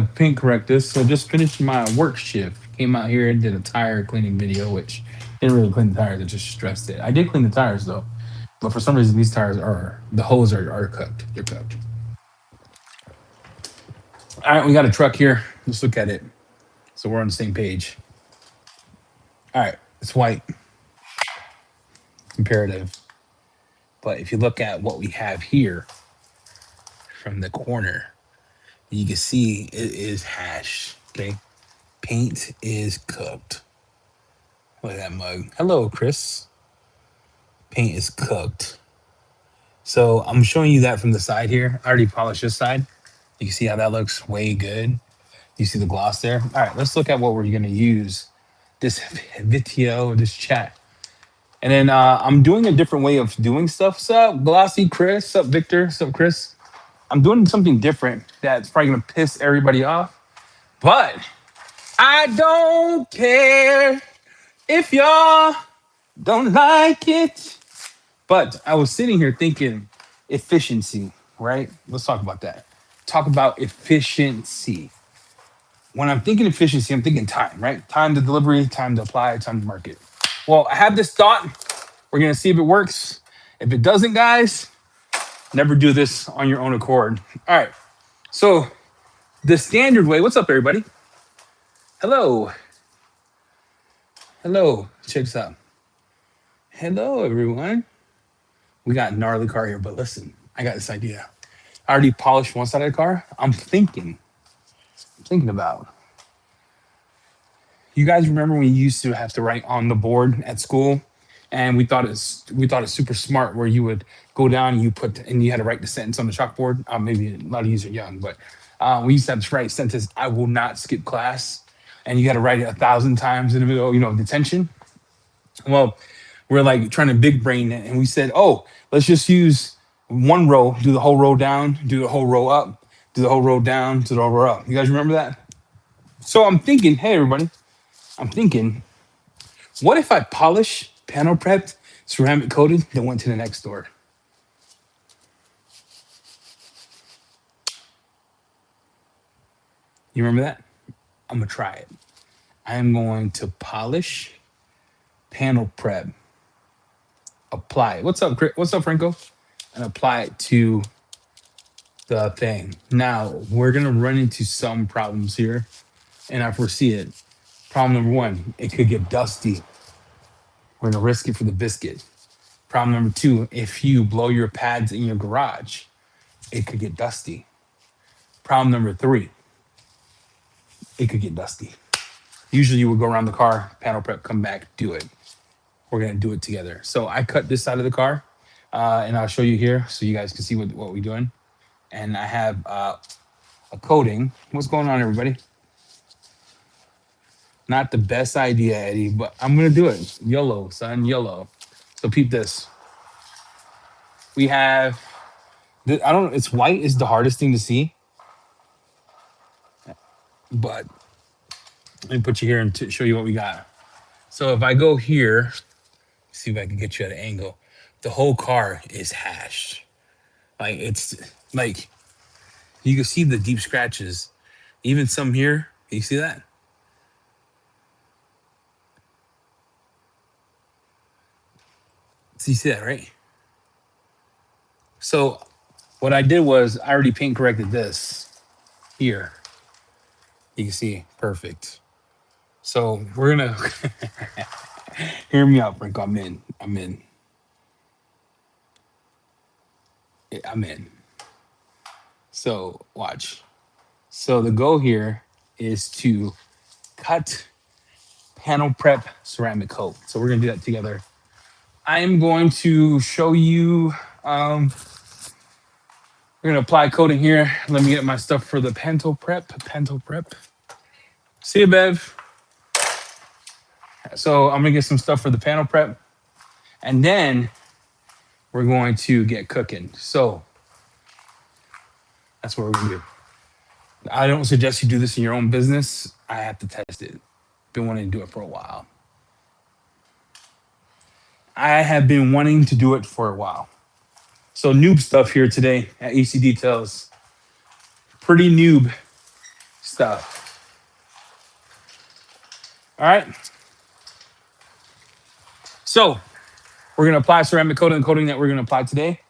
Paint correct this. So just finished my work shift. Came out here and did a tire cleaning video, which didn't really clean the tires. I just stressed it. I did clean the tires though, but for some reason these tires are the hose are cooked. They're cooked. All right, we got a truck here. Let's look at it. So we're on the same page. All right, it's white, comparative. But if you look at what we have here from the corner, you can see it is hash. Okay, paint is cooked. Look at that mug. Hello, Chris. Paint is cooked. So I'm showing you that from the side here. I already polished this side. You can see how that looks way good. You see the gloss there? All right, let's look at what we're gonna use this video, this chat. And then I'm doing a different way of doing stuff. Sup, Glossy Chris? Sup, Victor? Sup, Chris? I'm doing something different that's probably gonna piss everybody off. But I don't care if y'all don't like it. But I was sitting here thinking efficiency, right? Let's talk about that. Talk about efficiency. When I'm thinking efficiency, I'm thinking time, right? Time to delivery, time to apply, time to market. Well, I have this thought. We're gonna see if it works. If it doesn't, guys, never do this on your own accord. All right. So the standard way. What's up, everybody? Hello. Hello. Check this out. Hello, everyone. We got a gnarly car here, but listen, I got this idea. I already polished one side of the car. I'm thinking about. You guys remember when you used to have to write on the board at school, and we thought it's super smart where you would go down and you put and you had to write the sentence on the chalkboard. Maybe a lot of you are young, but we used to have to write sentence. I will not skip class, and you got to write it 1,000 times in the middle, of detention. Well, we're like trying to big brain it, and we said, oh, let's just use one row, do the whole row down, do the whole row up, do the whole row down, do the whole row up. You guys remember that? So I'm thinking, hey everybody, I'm thinking, what if I polish, panel prepped, ceramic coated, then went to the next door? You remember that? I'm gonna try it. I am going to polish, panel prep, apply it. What's up, What's up, Franco? And apply it to the thing. Now we're gonna run into some problems here, and I foresee it. Problem number one, it could get dusty. We're gonna risk it for the biscuit. Problem number two, if you blow your pads in your garage, it could get dusty. Problem number three, it could get dusty. Usually you would go around the car, panel prep, come back, do it. We're gonna do it together. So I cut this side of the car, and I'll show you here so you guys can see what we're doing. And I have a coating. What's going on, everybody? Not the best idea, Eddie, but I'm gonna do it. YOLO, son, YOLO. So peep this. We have, I don't. It's white is the hardest thing to see, but let me put you here and show you what we got. So if I go here, see if I can get you at an angle. The whole car is hashed. Like it's like you can see the deep scratches. Even some here. You see that? So you see that, right? So what I did was I already paint corrected this here. You can see perfect. So we're gonna hear me out, Frank. I'm in. I'm in. I'm in. So watch. So the goal here is to cut, panel prep, ceramic coat. So we're gonna do that together. I'm going to show you. We're gonna apply coating here. Let me get my stuff for the panel prep. Panel prep. See you, Bev. So I'm gonna get some stuff for the panel prep, and then we're going to get cooking. So that's what we're gonna do. I don't suggest you do this in your own business. I have to test it. Been wanting to do it for a while. I have been wanting to do it for a while. So noob stuff here today at EC Details. Pretty noob stuff. All right. So we're gonna apply ceramic coating. The coating that we're gonna apply today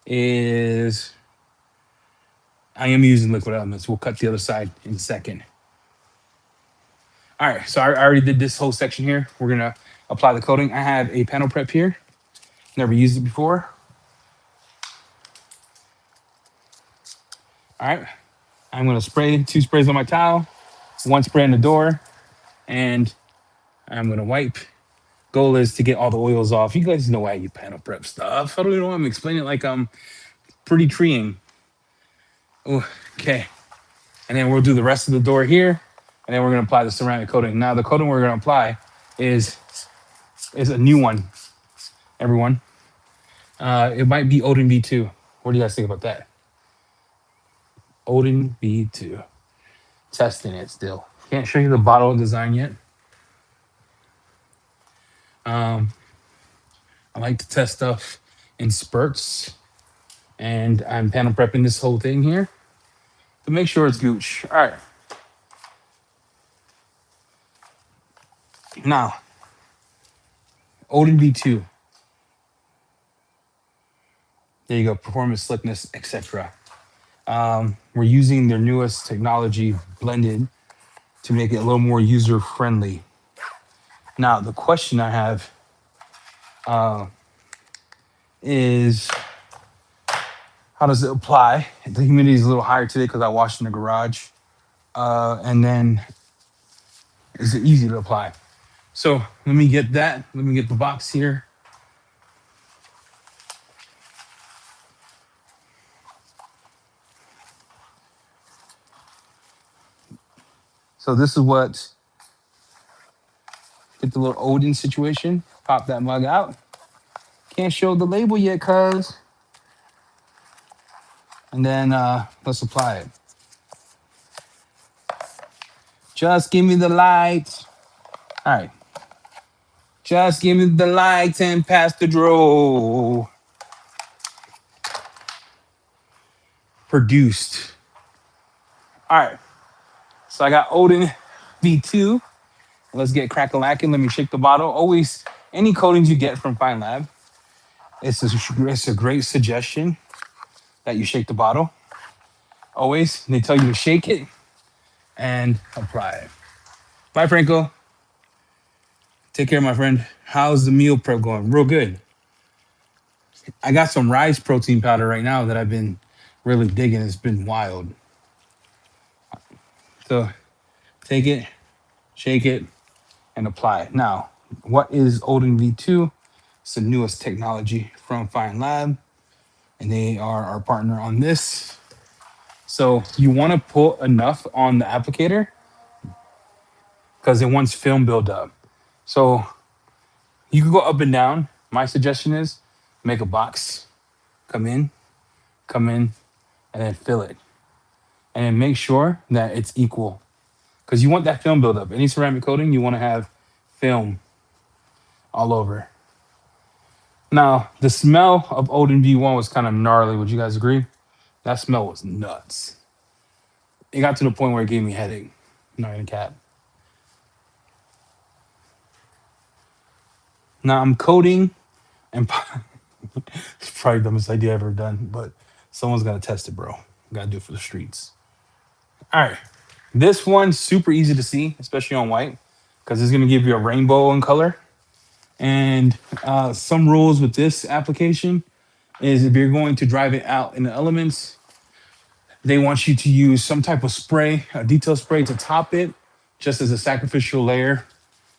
is I am using liquid elements. We'll cut the other side in a second. All right. So I already did this whole section here. We're gonna apply the coating. I have a panel prep here. Never used it before. All right. I'm gonna spray 2 sprays on my towel, 1 spray on the door, and I'm gonna wipe. Goal is to get all the oils off. You guys know why you panel prep stuff. I don't even know why I'm explaining it like I'm pretty treeing. Oh, okay. And then we'll do the rest of the door here, and then we're gonna apply the ceramic coating. Now the coating we're gonna apply is a new one, everyone. It might be Odin V2. What do you guys think about that? Odin V2. Testing it still. Can't show you the bottle design yet. I like to test stuff in spurts, and I'm panel prepping this whole thing here to make sure it's gooch. All right. Now, Odin V2. There you go. Performance, slickness, etc. We're using their newest technology blended to make it a little more user friendly. Now, the question I have is how does it apply? The humidity is a little higher today because I washed in the garage. And then is it easy to apply? So let me get that. Let me get the box here. So this is what, get the little Odin situation. Pop that mug out. Can't show the label yet, cuz. And then let's apply it. Just give me the lights. All right. Just give me the lights and pass the draw. Produced. All right. So I got Odin V2. Let's get crack-a-lackin'. Let me shake the bottle. Always, any coatings you get from Fine Lab, it's a great suggestion that you shake the bottle. Always. They tell you to shake it and apply it. Bye, Franco. Take care, my friend. How's the meal prep going? Real good. I got some rice protein powder right now that I've been really digging. It's been wild. So take it, shake it, and apply it. Now, what is Odin V2? It's the newest technology from Fine Lab, and they are our partner on this. So you want to put enough on the applicator because it wants film buildup. So you can go up and down. My suggestion is make a box, come in, and then fill it. And then make sure that it's equal because you want that film buildup. Any ceramic coating, you want to have film all over. Now, the smell of Odin V1 was kind of gnarly. Would you guys agree? That smell was nuts. It got to the point where it gave me a headache. Not gonna cap. Now I'm coating, and it's probably the dumbest idea I've ever done, but someone's gotta test it, bro. Gotta do it for the streets. All right. This one's super easy to see, especially on white, because it's gonna give you a rainbow in color. And some rules with this application is if you're going to drive it out in the elements, they want you to use some type of spray, a detail spray to top it, just as a sacrificial layer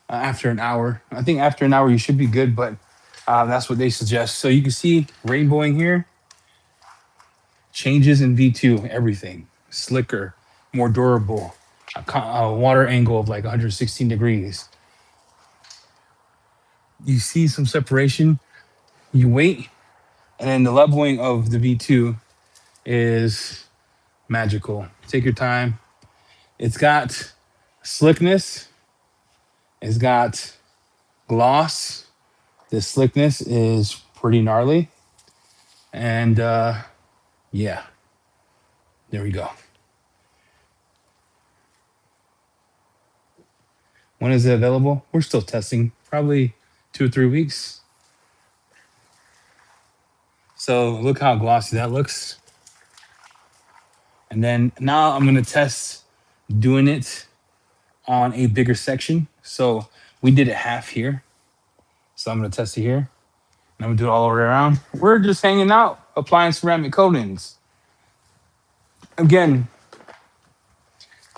after an hour. I think after an hour you should be good, but that's what they suggest. So you can see rainbowing here, changes in V2, everything. Slicker, more durable, a water angle of like 116 degrees. You see some separation, you wait, and then the leveling of the V2 is magical. Take your time. It's got slickness. It's got gloss. The slickness is pretty gnarly. And yeah, there we go. When is it available? We're still testing, probably 2 or 3 weeks. So look how glossy that looks. And then now I'm gonna test doing it on a bigger section. So we did it half here. So I'm gonna test it here. And I'm gonna do it all the way around. We're just hanging out, applying ceramic coatings. Again,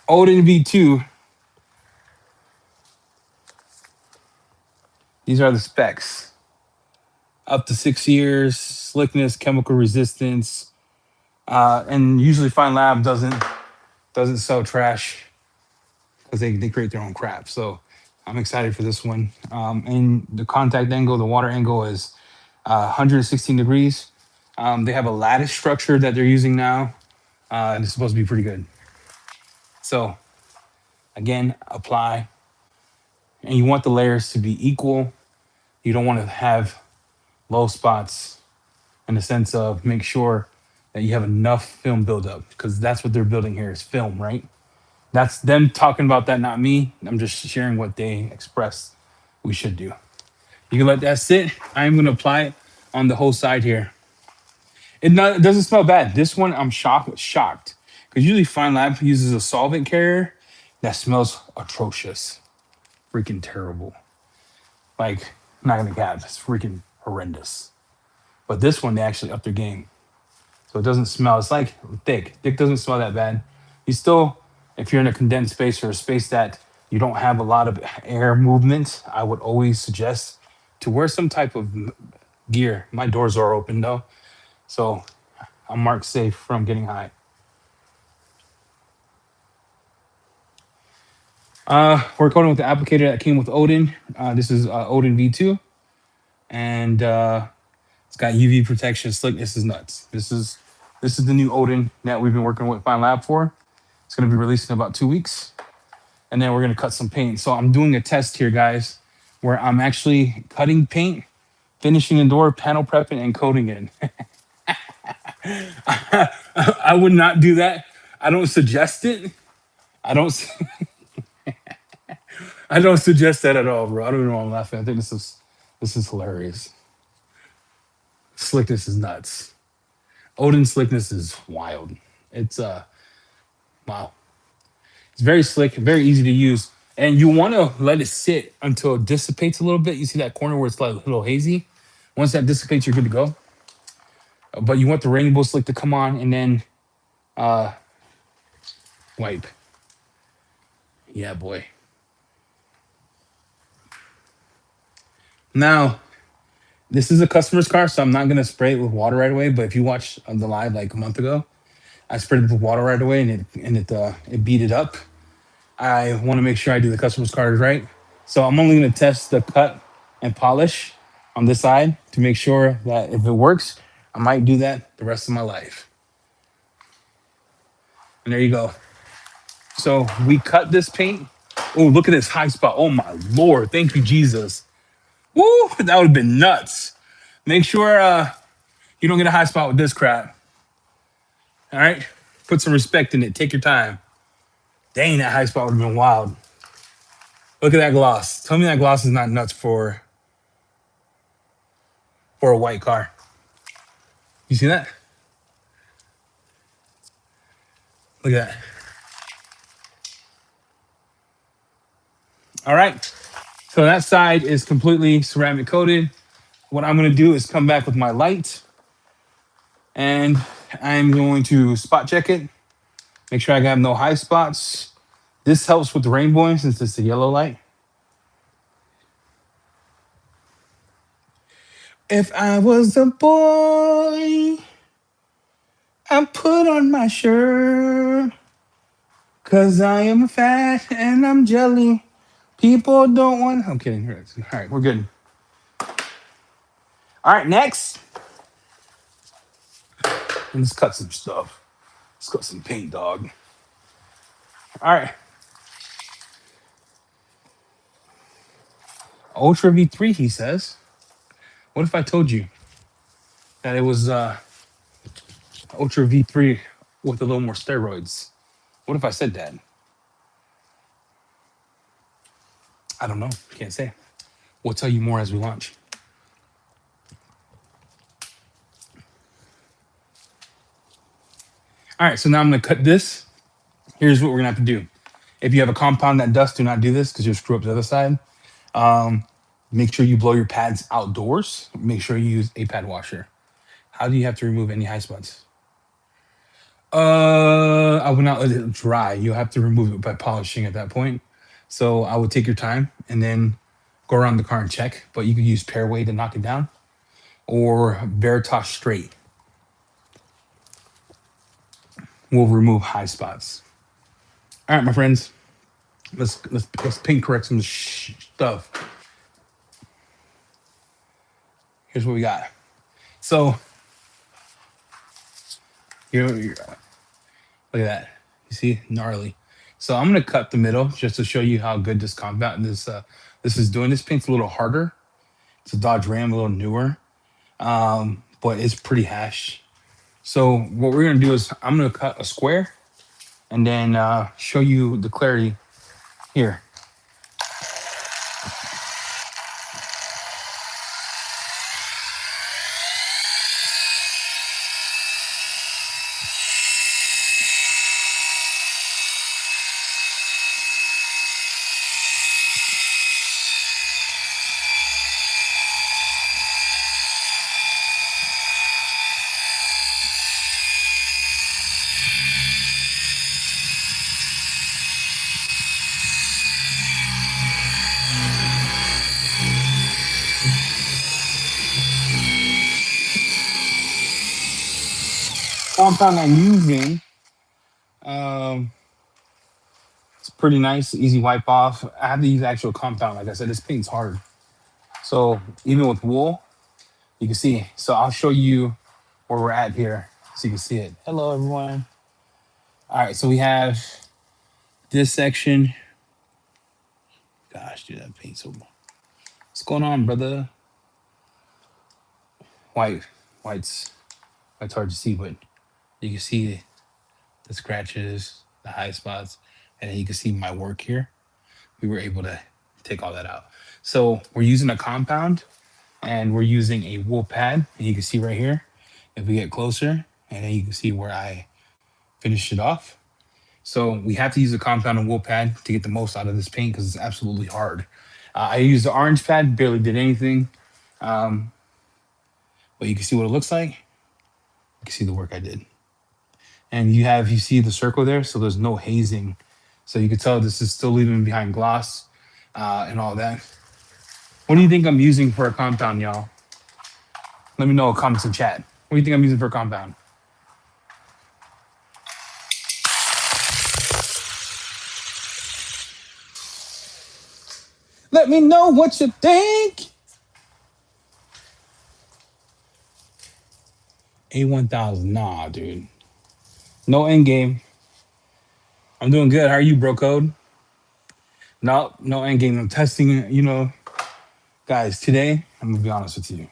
Odin V2. These are the specs. Up to 6 years, slickness, chemical resistance, and usually Fine Lab doesn't sell trash because they create their own crap. So I'm excited for this one. And the contact angle, the water angle is 116 degrees. They have a lattice structure that they're using now, and it's supposed to be pretty good. So again, apply, and you want the layers to be equal. You don't want to have low spots in the sense of make sure that you have enough film buildup because that's what they're building here is film, right? That's them talking about that, not me. I'm just sharing what they expressed we should do. You can let that sit. I'm gonna apply it on the whole side here. It doesn't smell bad. This one I'm shocked. Because usually Fine Lab uses a solvent carrier that smells atrocious. Freaking terrible. Like, I'm not gonna cap, it's freaking horrendous. But this one they actually upped their game. So it doesn't smell. It's like thick. Thick doesn't smell that bad. You still, if you're in a condensed space or a space that you don't have a lot of air movement, I would always suggest to wear some type of gear. My doors are open though, so I'm marked safe from getting high. We're coating with the applicator that came with Odin. This is Odin V2, and it's got UV protection. Slickness is nuts. This is the new Odin that we've been working with Fine Lab for. It's going to be released in about 2 weeks. And then we're going to cut some paint. So I'm doing a test here, guys, where I'm actually cutting paint, finishing the door, panel prepping, and coating it. I would not do that. I don't suggest it. I don't. I don't suggest that at all, bro. I don't know why I'm laughing. I think this is hilarious. Slickness is nuts. Odin slickness is wild. It's wow. It's very slick, very easy to use. And you want to let it sit until it dissipates a little bit. You see that corner where it's like a little hazy? Once that dissipates, you're good to go. But you want the rainbow slick to come on and then uh, wipe. Yeah, boy. Now, this is a customer's car, so I'm not going to spray it with water right away. But if you watched the live like a month ago, I sprayed it with water right away and it beat it up. I want to make sure I do the customer's cars right. So I'm only going to test the cut and polish on this side to make sure that if it works, I might do that the rest of my life. And there you go. So we cut this paint. Oh, look at this high spot. Oh my Lord. Thank you, Jesus. Woo, that would have been nuts. Make sure you don't get a high spot with this crap. All right? Put some respect in it. Take your time. Dang, that high spot would have been wild. Look at that gloss. Tell me that gloss is not nuts for a white car. You see that? Look at that. All right. So that side is completely ceramic coated. What I'm going to do is come back with my light and I'm going to spot check it. Make sure I have no high spots. This helps with the rainbowing since it's a yellow light. If I was a boy, I'd put on my shirt. Cause I am fat and I'm jelly. People don't want. I'm kidding. All right, we're good. All right, next. Let's cut some stuff. Let's cut some paint, dog. All right. Ultra V3, he says. What if I told you that it was Ultra V3 with a little more steroids? What if I said that? I don't know. Can't say. We'll tell you more as we launch. All right, so now I'm gonna cut this. Here's what we're gonna have to do. If you have a compound that dust, do not do this because you'll screw up the other side. Make sure you blow your pads outdoors. Make sure you use a pad washer. How do you have to remove any high spots? I would not let it dry. You'll have to remove it by polishing at that point. So I would take your time and then go around the car and check. But you could use Pairway to knock it down or Veritas Straight will remove high spots. All right, my friends, let's paint correct some stuff. Here's what we got. So look at that. You see, gnarly. So I'm gonna cut the middle just to show you how good this compound this is doing. This paint's a little harder. It's a Dodge Ram, a little newer, but it's pretty hash. So what we're gonna do is I'm gonna cut a square and then show you the clarity here. Compound I'm using, um, it's pretty nice, easy wipe off. I have to use actual compound. Like I said, this paint's hard. So even with wool, you can see. So I'll show you where we're at here so you can see it. Hello, everyone. All right, so we have this section. Gosh, dude, that paint's so. What's going on, brother? White, white's white's hard to see, but you can see the scratches, the high spots, and then you can see my work here. We were able to take all that out. So we're using a compound and we're using a wool pad. And you can see right here, if we get closer, and then you can see where I finished it off. So we have to use a compound and wool pad to get the most out of this paint because it's absolutely hard. I used the orange pad, barely did anything, but you can see what it looks like. You can see the work I did. And you see the circle there, so there's no hazing. So you can tell this is still leaving behind gloss and all that. What do you think I'm using for a compound, y'all? Let me know in comments and chat. What do you think I'm using for a compound? Let me know what you think. A1000, nah, dude. No Endgame. I'm doing good. How are you, bro code? No Endgame. I'm testing it, Guys, today, I'm gonna be honest with you.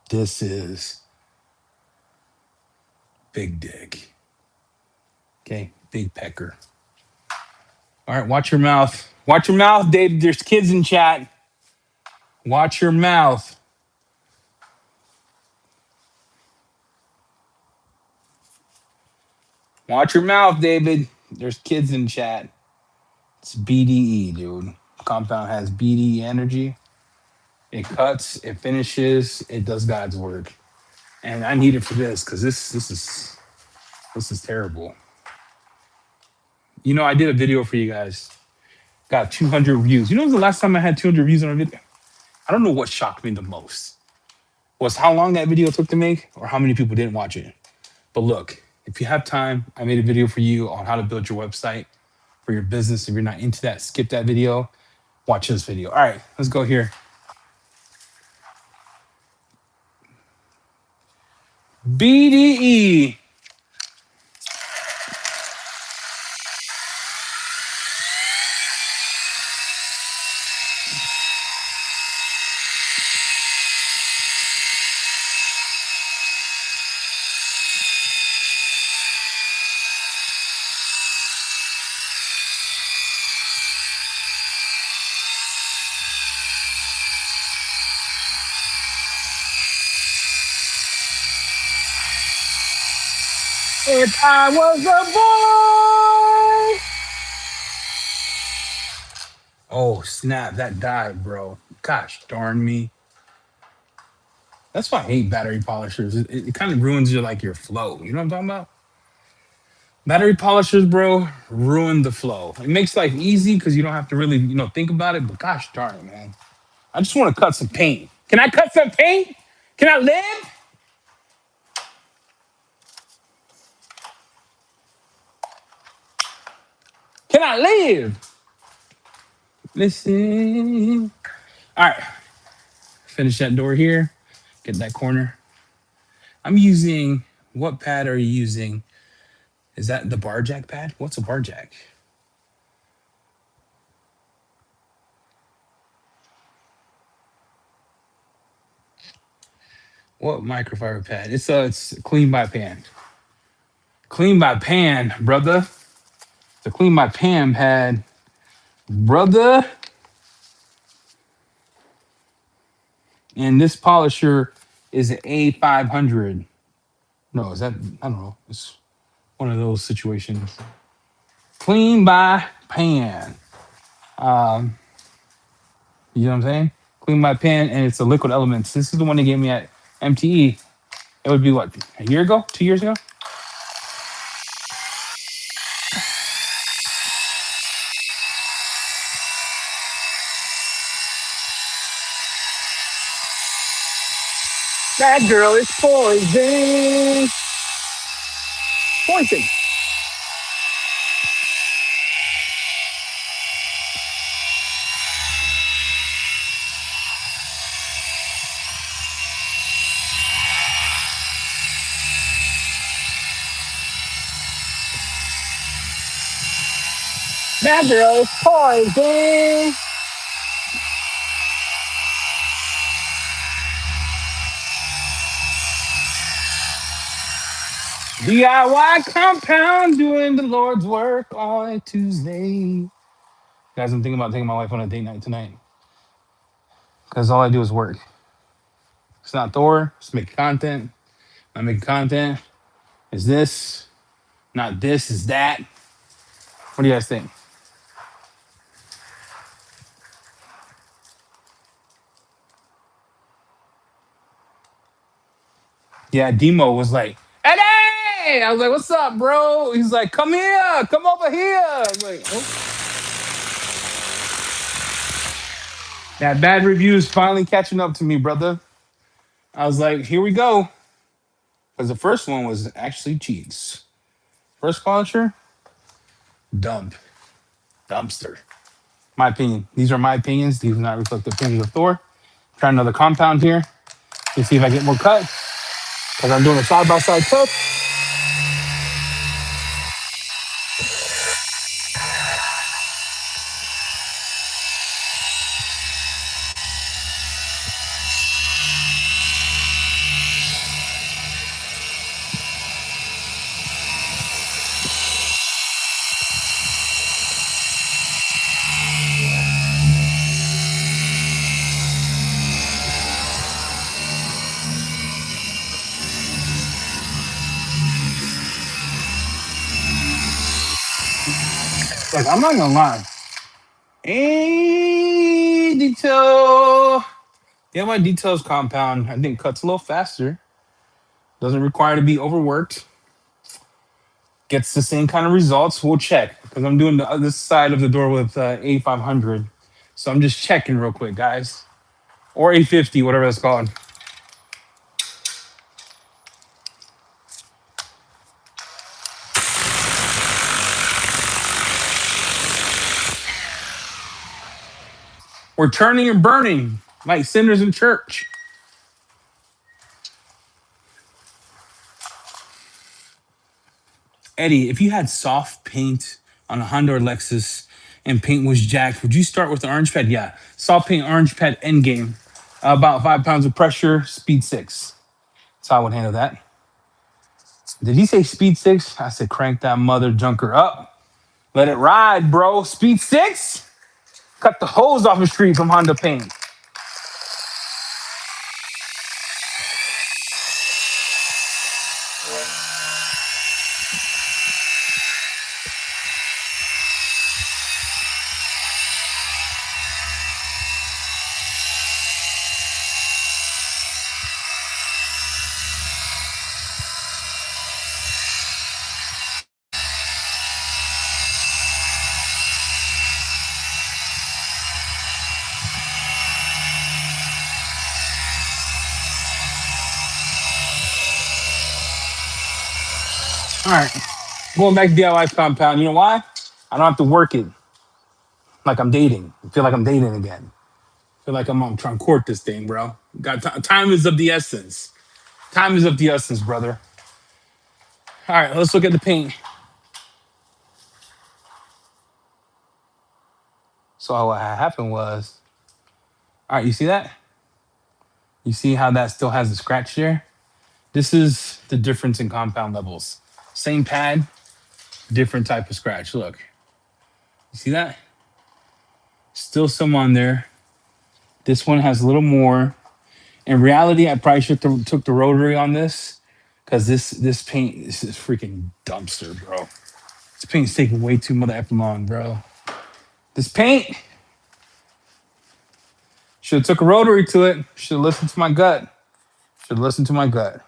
This is big dick. Okay, big pecker. All right, watch your mouth. Watch your mouth, Dave. There's kids in chat. Watch your mouth. Watch your mouth, David. There's kids in chat. It's BDE, dude. Compound has BDE energy. It cuts, it finishes, it does God's work. And I need it for this because this is terrible. I did a video for you guys. Got 200 views. You know, the last time I had 200 views on a video? I don't know what shocked me the most was how long that video took to make or how many people didn't watch it. But look, if you have time, I made a video for you on how to build your website for your business. If you're not into that, skip that video. Watch this video. All right, let's go here. BDE. If I was a boy. Oh snap! That died, bro. Gosh darn me. That's why I hate battery polishers. It kind of ruins your like your flow. You know what I'm talking about? Battery polishers, bro, ruin the flow. It makes life easy because you don't have to really, think about it. But gosh darn it, man. I just want to cut some paint. Can I cut some paint? Can I live? Can I live? Listen. All right. Finish that door here. Get that corner. I'm using, what pad are you using? Is that the bar jack pad? What's a bar jack? What microfiber pad? It's clean by pan. Clean by pan, brother. The clean by pan pad, brother. And this polisher is an A500. No, is that, I don't know. It's one of those situations. Clean by pan. Um, you know what I'm saying? Clean by pan, and it's a liquid elements. This is the one they gave me at MTE. It would be what, a year ago, 2 years ago? That girl is poison. Poison. That girl is poison. DIY compound doing the Lord's work on a Tuesday. Guys, I'm thinking about taking my wife on a date night tonight because all I do is work. It's not Thor. It's making content. I'm making content. Is this not this? Is that? What do you guys think? Yeah, Demo was like, "Hey!" I was like, "What's up, bro?" He's like, "Come here, come over here." I was like, "Oh." That bad review is finally catching up to me, brother. I was like, "Here we go," because the first one was actually cheats. First polisher, dump, dumpster. My opinion. These are my opinions. These do not reflect the opinions of Thor. Try another compound here. Let's see if I get more cut. Because I'm doing a side by side cut. Like, I'm not gonna lie. A detail. Yeah, my details compound, I think, cuts a little faster. Doesn't require to be overworked. Gets the same kind of results. We'll check because I'm doing the other side of the door with A500. So I'm just checking real quick, guys. Or A50, whatever that's called. We're turning and burning like sinners in church. Eddie, if you had soft paint on a Honda or Lexus and paint was jacked, would you start with the orange pad? Yeah. Soft paint orange pad Endgame. About 5 pounds of pressure, speed six. That's how I would handle that. Did he say speed six? I said crank that mother junker up. Let it ride, bro. Speed six? Cut the hose off the street from Honda paint. All right, going back to DIY compound. You know why? I don't have to work it like I'm dating. I feel like I'm dating again. I feel like I'm trying to court this thing, bro. Got time is of the essence. Time is of the essence, brother. All right, let's look at the paint. So what happened was, all right, you see that? You see how that still has the scratch there? This is the difference in compound levels. Same pad, different type of scratch. Look, you see that? Still some on there. This one has a little more. In reality, I probably should have took the rotary on this because this paint this is freaking dumpster, bro. This paint's taking way too mother effing long, bro. This paint should have took a rotary to it. Should have listened to my gut. Should listen to my gut.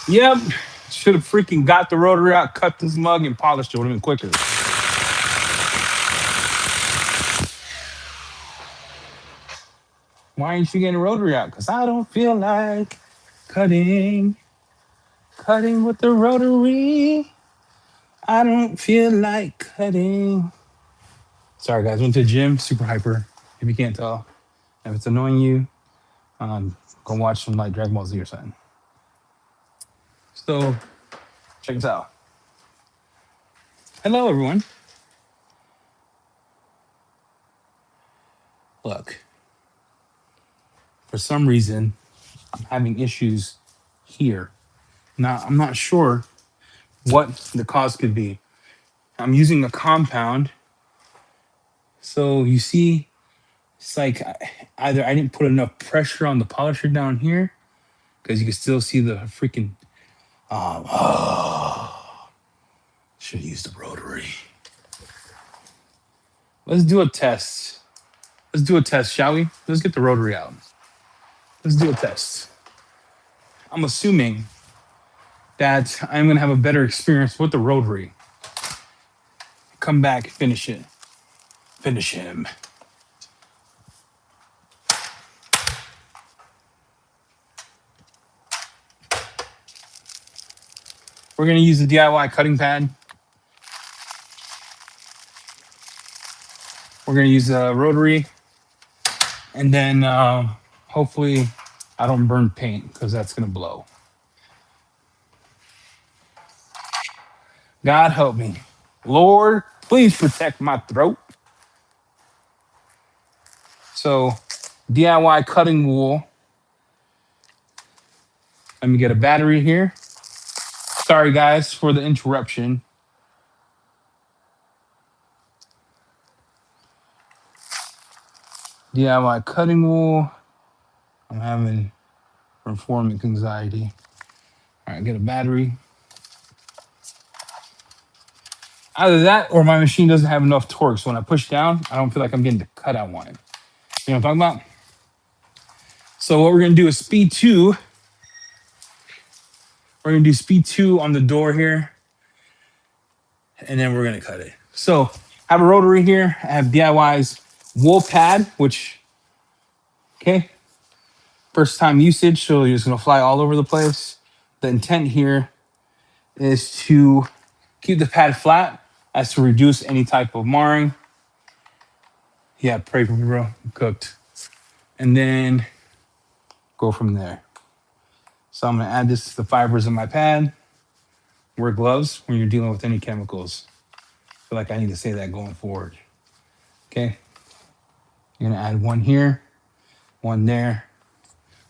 Yep. Should have freaking got the rotary out, cut this mug, and polished it. Would have been quicker. Why ain't you getting a rotary out? Because I don't feel like cutting. Cutting with the rotary. I don't feel like cutting. Sorry, guys. Went to the gym. Super hyper. If you can't tell. If it's annoying you, go watch some like Dragon Ball Z or something. So, check this out. Hello, everyone. Look, for some reason, I'm having issues here. Now, I'm not sure what the cause could be. I'm using a compound. So, you see, it's like either I didn't put enough pressure on the polisher down here because you can still see the freaking. Should have used the rotary. Let's do a test. Let's do a test, shall we? Let's get the rotary out. Let's do a test. I'm assuming that I'm going to have a better experience with the rotary. Come back, finish it. Finish him. We're going to use the DIY cutting pad. We're going to use a rotary. And then hopefully I don't burn paint because that's going to blow. God help me. Lord, please protect my throat. So, DIY cutting wool. Let me get a battery here. Sorry, guys, for the interruption. DIY cutting wool. I'm having performance anxiety. All right, get a battery. Either that or my machine doesn't have enough torque. So when I push down, I don't feel like I'm getting the cut I wanted. You know what I'm talking about? So what we're going to do is speed 2. We're going to do speed 2 on the door here. And then we're going to cut it. So I have a rotary here. I have DIY's wool pad, which, okay, first time usage. So you're just going to fly all over the place. The intent here is to keep the pad flat as to reduce any type of marring. Yeah, pray for me, bro. I'm cooked. And then go from there. So I'm gonna add this to the fibers of my pad. Wear gloves when you're dealing with any chemicals. I feel like I need to say that going forward. Okay. You're gonna add one here, one there.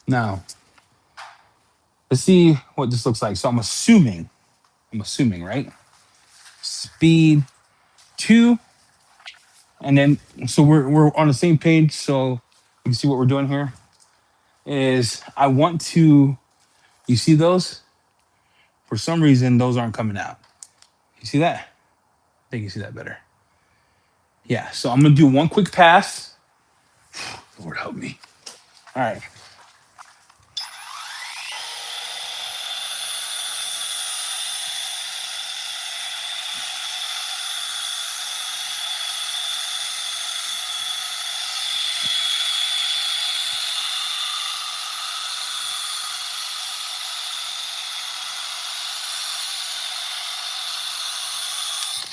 Now, let's see what this looks like. So I'm assuming, right? Speed 2, And then, so we're on the same page. So you can see what we're doing here is I want to, you see those? For some reason, those aren't coming out. You see that? I think you see that better. Yeah. So I'm going to do one quick pass. Lord help me. All right.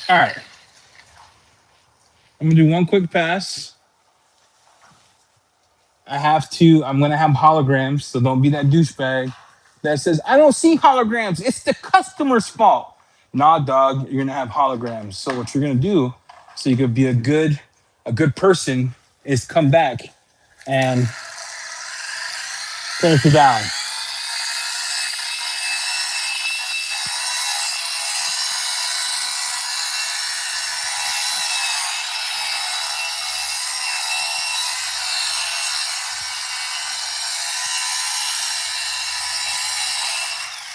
All right. I'm going to do one quick pass. I'm going to have holograms. So don't be that douchebag that says, I don't see holograms. It's the customer's fault. Nah, dog, you're going to have holograms. So what you're going to do, so you could be a good person, is come back and finish it down.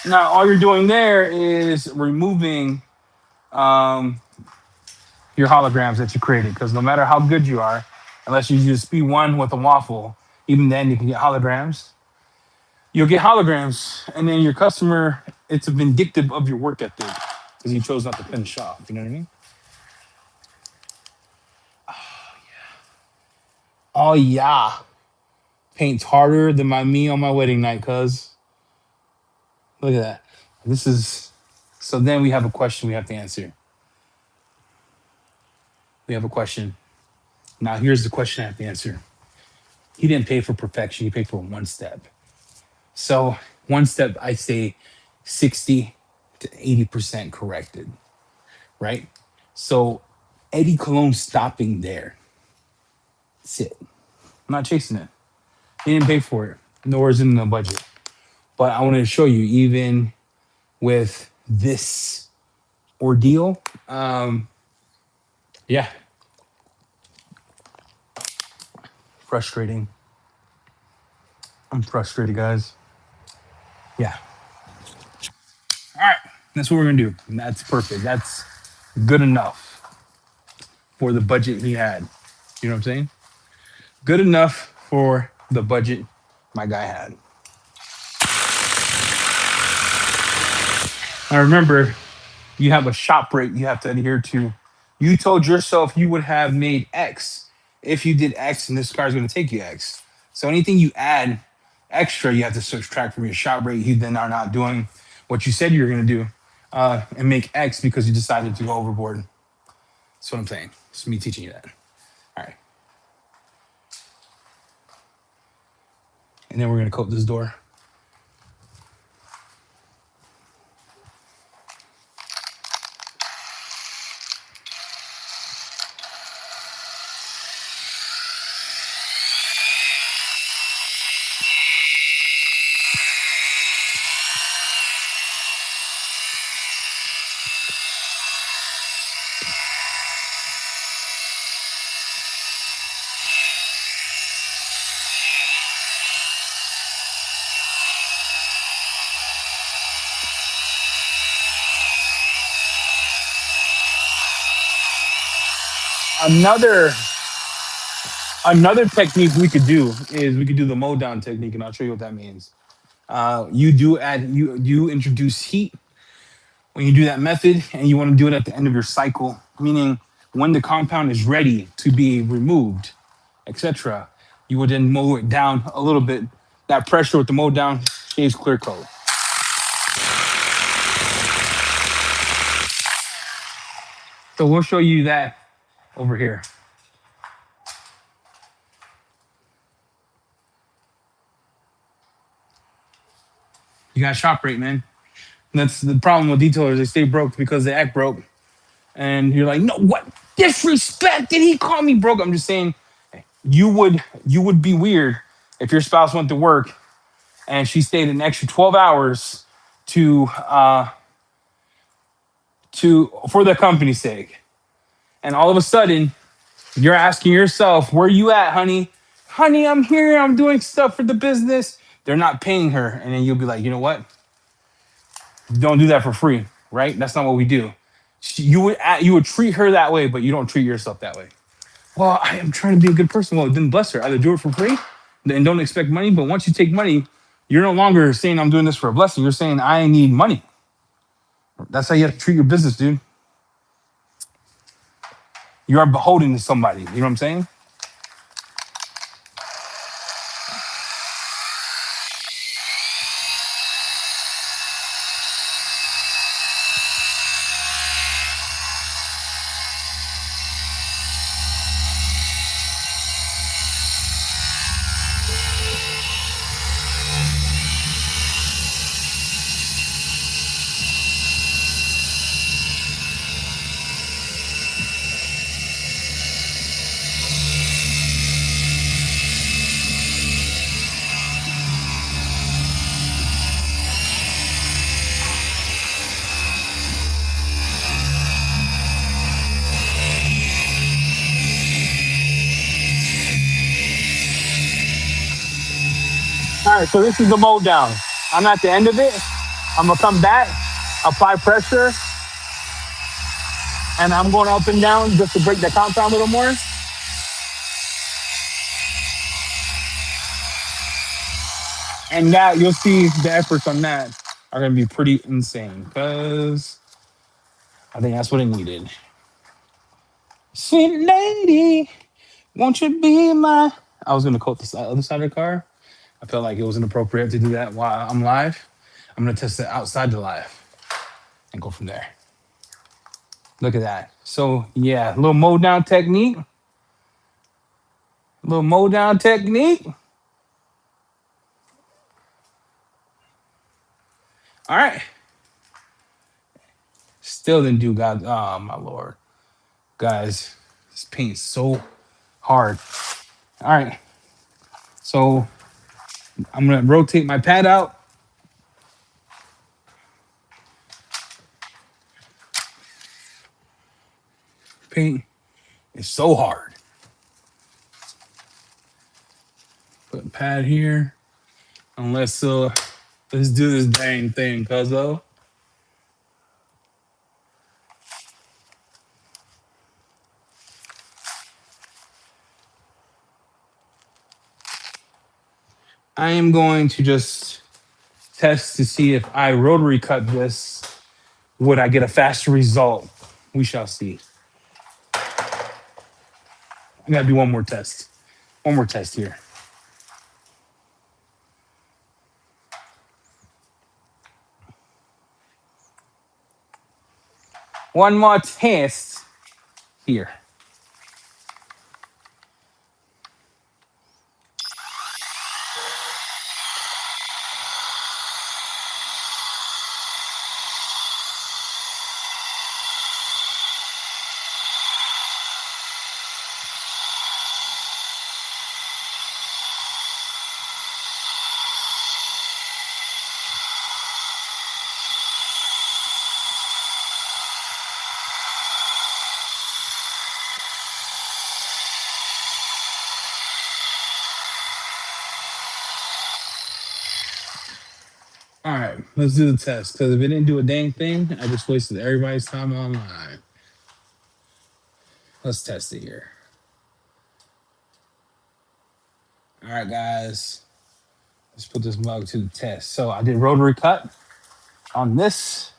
Now, all you're doing there is removing um, your holograms that you created. Because no matter how good you are, unless you use speed one with a waffle, even then you can get holograms. You'll get holograms, and then your customer, it's a vindictive of your work ethic because you chose not to finish off. You know what I mean? Oh yeah, paint's harder than me on my wedding night. Cuz look at that. This is so. Then we have a question we have to answer. We have a question. Now here's the question I have to answer. He didn't pay for perfection. He paid for one step. So one step, I say 60 to 80% corrected, right? So Eddie Cologne stopping there. That's it. I'm not chasing it. He didn't pay for it, nor is it in the budget. But I wanted to show you, even with this ordeal, yeah, frustrating. I'm frustrated, guys. Yeah. All right. That's what we're going to do. And that's perfect. That's good enough for the budget he had. You know what I'm saying? Good enough for the budget my guy had. Now remember, you have a shop rate you have to adhere to. You told yourself you would have made X if you did X, and this car is going to take you X. So anything you add extra, you have to subtract from your shop rate. You then are not doing what you said you were going to do and make X because you decided to go overboard. That's what I'm saying. It's me teaching you that. All right. And then we're going to coat this door. Another another technique we could do is we could do the mow down technique, and I'll show you what that means. You introduce heat when you do that method, and you want to do it at the end of your cycle, meaning when the compound is ready to be removed, etc. You would then mow it down a little bit. That pressure with the mow down shaves clear coat. So we'll show you that over here. You got shop rate, man. And that's the problem with detailers. They stay broke because they act broke. And you're like, no, what disrespect did he call me broke? I'm just saying, you would be weird if your spouse went to work and she stayed an extra 12 hours to for the company's sake, and all of a sudden You're asking yourself, where you at, honey? Honey, I'm here. I'm doing stuff for the business. They're not paying her. And then you'll be like, you know what? Don't do that for free, right? That's not what we do. You would treat her that way, but you don't treat yourself that way. Well, I am trying to be a good person. Well, then bless her. Either do it for free and don't expect money. But once you take money, you're no longer saying I'm doing this for a blessing. You're saying I need money. That's how you have to treat your business, dude. You are beholden to somebody. You know what I'm saying? All right, so this is the mold down. I'm at the end of it. I'm gonna come back, apply pressure, and I'm going up and down just to break the compound a little more. And that you'll see the efforts on that are gonna be pretty insane because I think that's what it needed. Sweet lady, won't you be my? I was gonna quote the other side of the car. I felt like it was inappropriate to do that while I'm live. I'm gonna test it outside the live and go from there. Look at that. So yeah, a little mow down technique. A little mow down technique. All right. Still didn't do God. Oh my lord, guys, this paint's so hard. All right. So I'm gonna rotate my pad out. Paint is so hard. Put pad here. Unless let's do this dang thing, cuzzo. I am going to just test to see if I rotary cut this, would I get a faster result? We shall see. I gotta do one more test. One more test here. One more test here. All right, let's do the test. Because if it didn't do a dang thing, I just wasted everybody's time online. Let's test it here. All right, guys. Let's put this mug to the test. So I did rotary cut on this.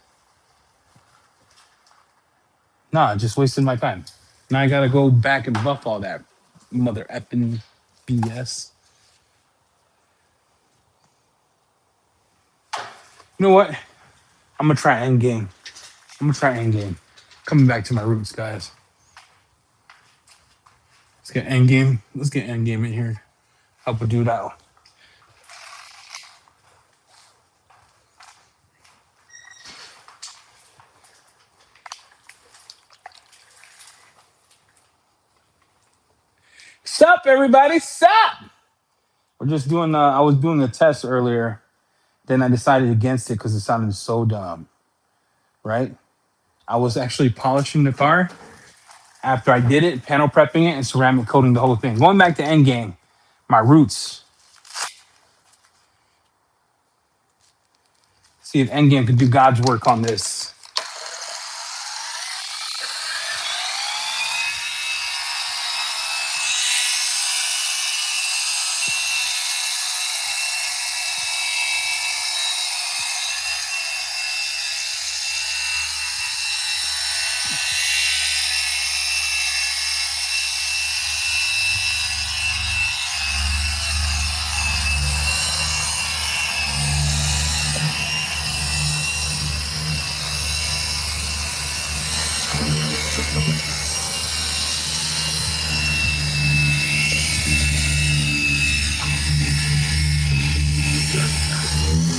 Nah, I just wasted my time. Now I gotta go back and buff all that mother effing BS. You know what? I'm gonna try Endgame. I'm gonna try Endgame. Coming back to my roots, guys. Let's get Endgame. Let's get Endgame in here. Help a dude out. Sup, everybody? Sup? We're just doing. I was doing a test earlier. Then I decided against it because it sounded so dumb. Right? I was actually polishing the car, after I did it, panel prepping it and ceramic coating the whole thing. Going back to Endgame, my roots. See if Endgame could do God's work on this.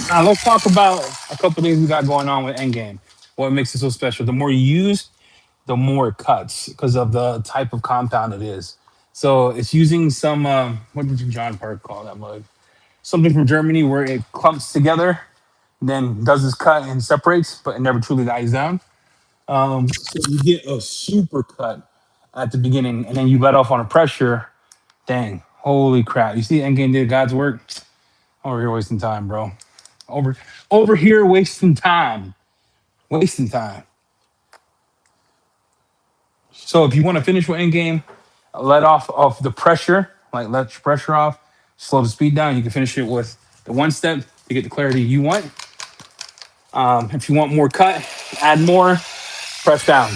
Now let's talk about a couple things we got going on with Endgame. What makes it so special? The more you use, the more it cuts because of the type of compound it is. So it's using some what did John Park call that mug? Something from Germany where it clumps together, then does this cut and separates, but it never truly dies down. So you get a super cut at the beginning, and then you let off on a pressure. Dang, holy crap! You see, Endgame did God's work. Over here wasting time, bro. Over over here wasting time, wasting time. So if you want to finish with Endgame, let off of the pressure, like let your pressure off, slow the speed down. You can finish it with the one step to get the clarity you want. If you want more cut, add more, press down.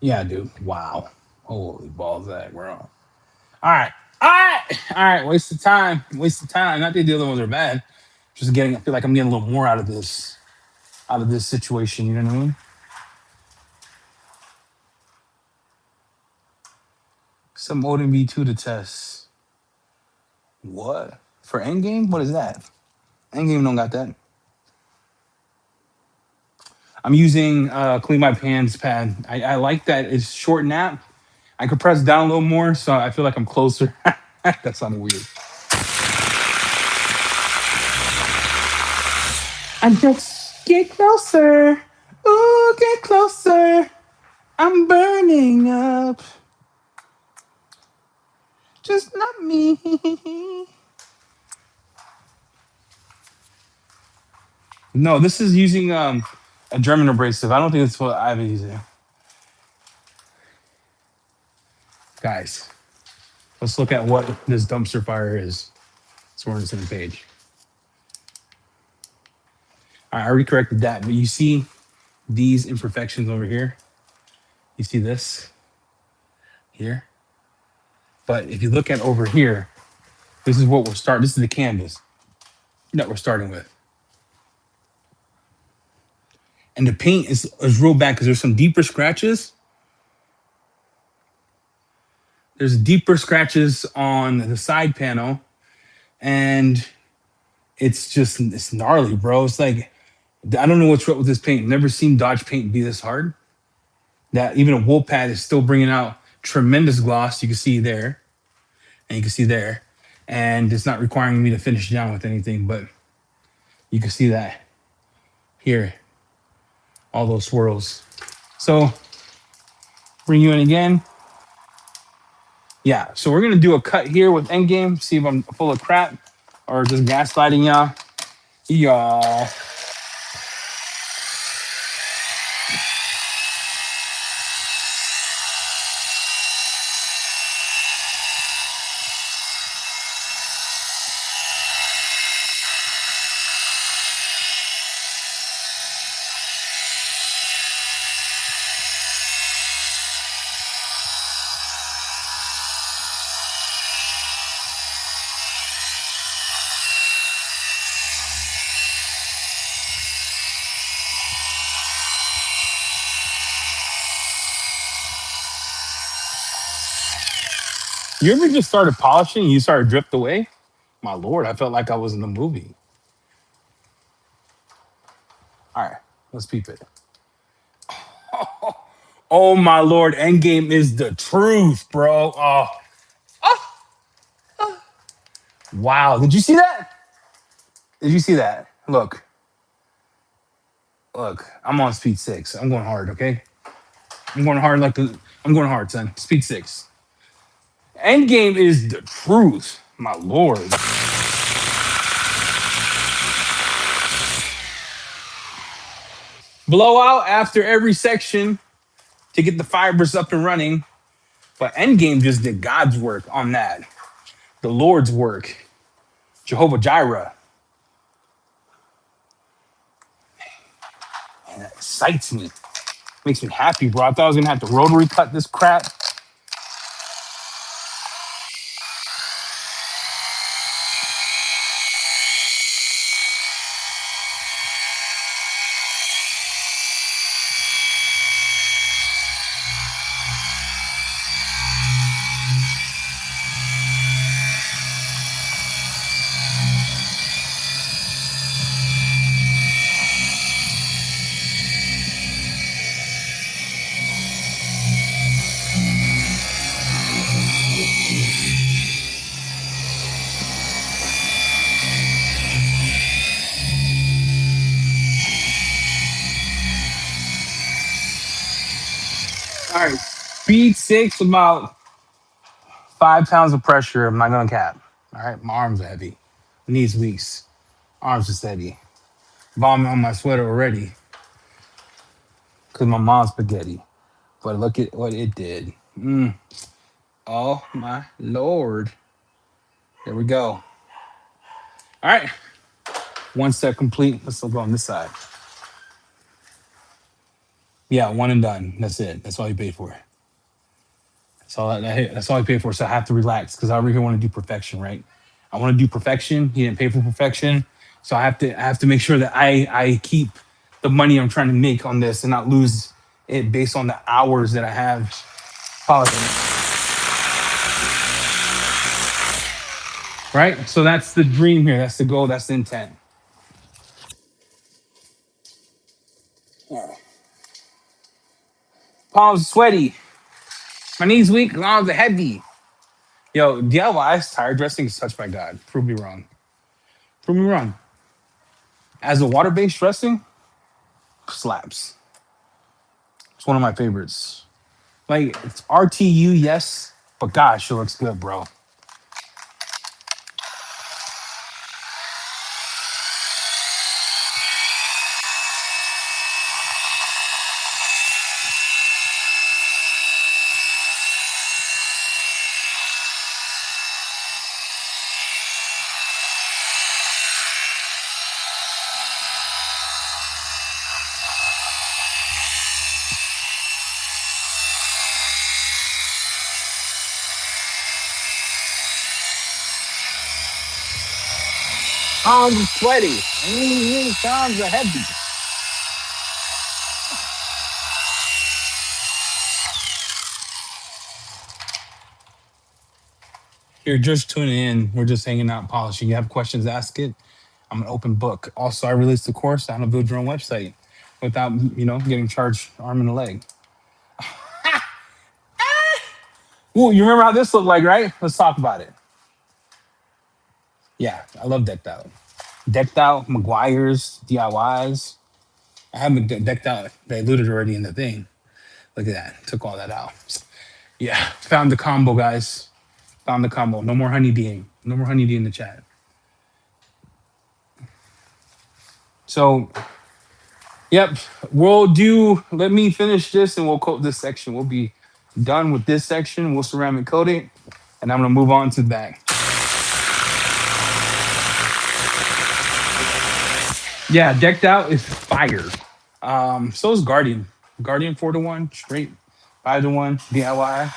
Yeah, dude. Wow. Holy balls, that bro. All right. All right. All right. Waste of time. Waste of time. Not that the other ones are bad. Just getting, I feel like I'm getting a little more out of this situation. You know what I mean? Some Odin V2 to test. What? For Endgame? What is that? Endgame don't got that. I'm using Clean My Pants pad. I like that it's short nap. I could press down a little more, so I feel like I'm closer. That sounded weird. I just get closer. Ooh, get closer. I'm burning up. Just not me. No, this is using a German abrasive. I don't think it's what I've been using. Guys, let's look at what this dumpster fire is. So we're on the same page. All right, I already corrected that, but you see these imperfections over here? You see this here? But if you look at over here, this is what we're starting. This is the canvas that we're starting with. And the paint is real bad because there's some deeper scratches. There's deeper scratches on the side panel, and it's gnarly, bro. It's like I don't know what's wrong with this paint. Never seen Dodge paint be this hard. That even a wool pad is still bringing out tremendous gloss. You can see there, and you can see there, and it's not requiring me to finish down with anything, but you can see that here, all those swirls. So bring you in again. Yeah, so we're gonna do a cut here with Endgame. See if I'm full of crap or just gaslighting y'all. Y'all. You ever just started polishing and you started drift away? My lord, I felt like I was in the movie. All right, let's peep it. Oh my lord, Endgame is the truth, bro. Oh, wow. Did you see that? Did you see that? Look, look. I'm on speed 6. I'm going hard, okay? I'm going hard like the. I'm going hard, son. Speed 6. Endgame is the truth, my lord. Blowout after every section to get the fibers up and running. But Endgame just did God's work on that. The Lord's work. Jehovah Jireh. And that excites me. Makes me happy, bro. I thought I was gonna have to rotary cut this crap. All right. Speed 6, about 5 pounds of pressure. I'm not gonna cap. All right. My arms are heavy. Knees weak. Arms are steady. Vomit on my sweater already. Cause my mom's spaghetti. But look at what it did. Oh my lord. There we go. All right. One step complete. Let's go on this side. Yeah, one and done. That's it. That's all you paid for. That's all I paid for. So I have to relax because I really want to do perfection, right? I want to do perfection. He didn't pay for perfection, so I have to make sure that I keep the money I'm trying to make on this and not lose it based on the hours that I have polishing. Right. So that's the dream here. That's the goal. That's the intent. Palms sweaty. My knees weak. Arms are heavy. Yo, DIY's tire dressing is touched by God. Prove me wrong. Prove me wrong. As a water-based dressing, slaps. It's one of my favorites. Like it's RTU, yes, but gosh, it looks good, bro. Arms are sweaty. Arms are heavy. You're just tuning in. We're just hanging out, polishing. You have questions, ask it. I'm an open book. Also, I released the course on how to build your own website without, getting charged arm and a leg. Well, you remember how this looked like, right? Let's talk about it. Yeah, I love decked out. Decked out, McGuire's, DIYs. I haven't decked out. They looted already in the thing. Look at that. Took all that out. Yeah, found the combo, guys. Found the combo. No more honeydeeing. No more honeybee in the chat. So, yep, we'll do. Let me finish this, and we'll coat this section. We'll be done with this section. We'll ceramic coat it, and I'm gonna move on to the back. Yeah, decked out is fire. So is Guardian. Guardian 4-1 straight, 5-1 DIY.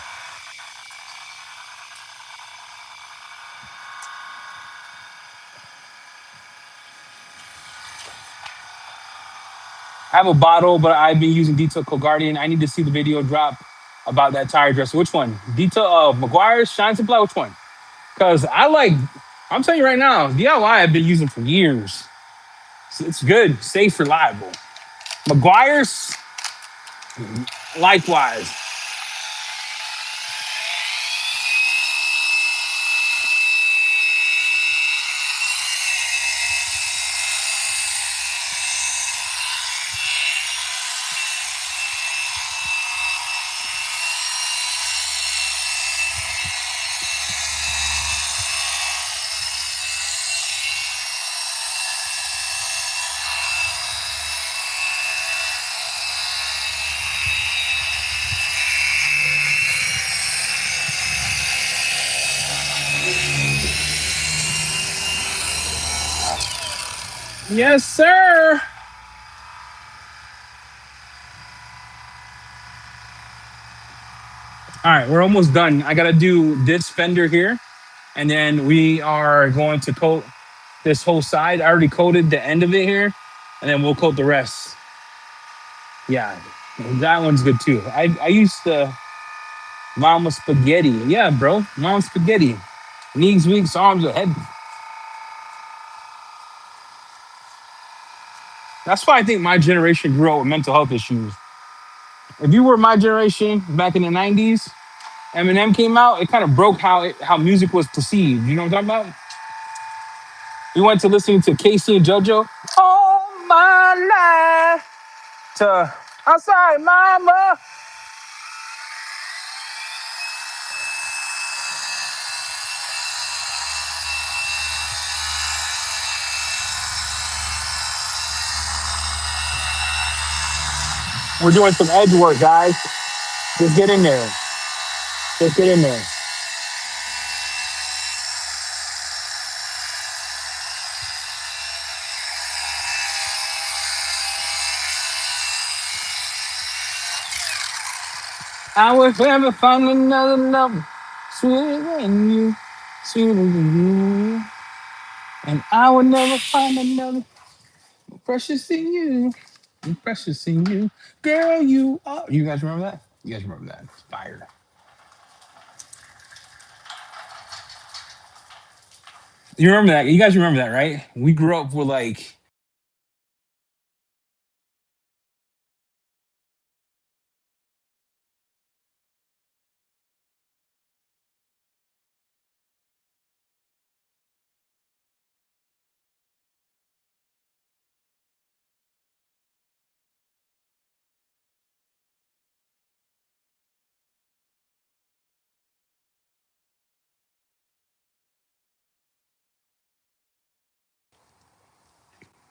I have a bottle, but I've been using Detail Coat Guardian. I need to see the video drop about that tire dresser. Which one? Detail McGuire's Shine Supply. Which one? Because I like. I'm telling you right now, DIY I've been using for years. It's good, safe, reliable. McGuire's, likewise. Yes, sir. All right, we're almost done. I gotta do this fender here, and then we are going to coat this whole side. I already coated the end of it here, and then we'll coat the rest. Yeah, that one's good too. I used to Mama Spaghetti. Yeah, bro, Mama Spaghetti. Knees, weak, arms, head. That's why I think my generation grew up with mental health issues. If you were my generation back in the '90s, Eminem came out. It kind of broke how music was perceived. You know what I'm talking about? We went to listening to Casey and JoJo all my life to outside mama. We're doing some edge work, guys. Just get in there. Just get in there. I would never find another love sweeter than you, sweeter than you. And I would never find another precious in you, precious in you. Girl, you are. You guys remember that? You guys remember that? It's fire. You remember that? You guys remember that, right? We grew up with like,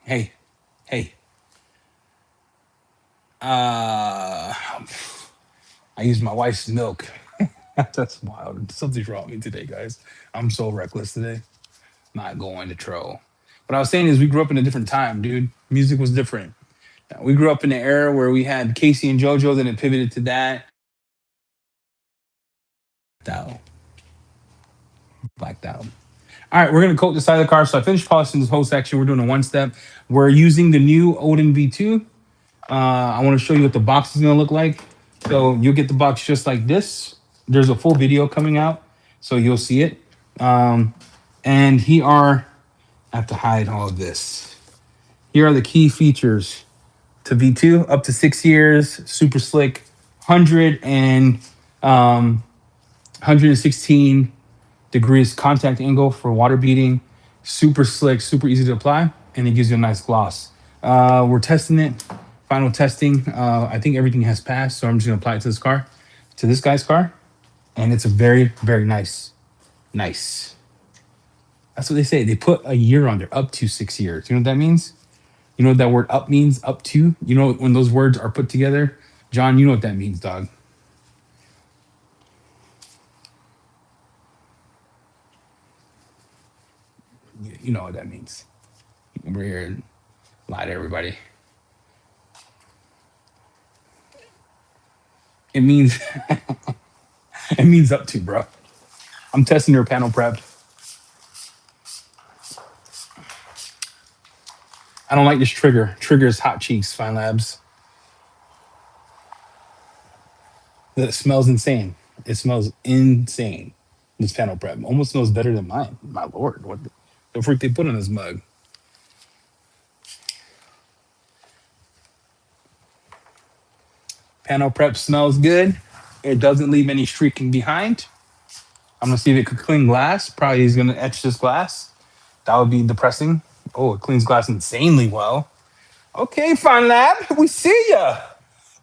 hey, hey, uh, I used my wife's milk. That's wild. Something's wrong with me today, guys. I'm so reckless today. Not going to troll. What I was saying is, we grew up in a different time, dude. Music was different. We grew up in an era where we had Casey and JoJo, then it pivoted to that. Out, blacked out. All right, we're gonna coat the side of the car. So I finished polishing this whole section. We're doing a one step. We're using the new Odin V2. I want to show you what the box is gonna look like. So you'll get the box just like this. There's a full video coming out, so you'll see it. Um, and here are, I have to hide all of this. Here are the key features to V2, up to 6 years, super slick, 100 and 116 degrees contact angle for water beading, super slick, super easy to apply, and it gives you a nice gloss. We're testing it, final testing. I think everything has passed, so I'm just gonna apply it to this car, to this guy's car, and it's a very, very nice. That's what they say. They put a year on there, up to 6 years. You know what that means? You know what that word up means? Up to? You know when those words are put together? John, you know what that means, dog. You know what that means. We're here and lie to everybody. It means it means up to, bro. I'm testing your panel prep. I don't like this trigger. Triggers hot cheeks, Fine Labs. It smells insane. It smells insane. This panel prep almost smells better than mine. My lord, what the freak they put in this mug? Panel prep smells good. It doesn't leave any streaking behind. I'm gonna see if it could clean glass. Probably he's gonna etch this glass. That would be depressing. Oh, it cleans glass insanely well. Okay, Fine Lab, we see ya.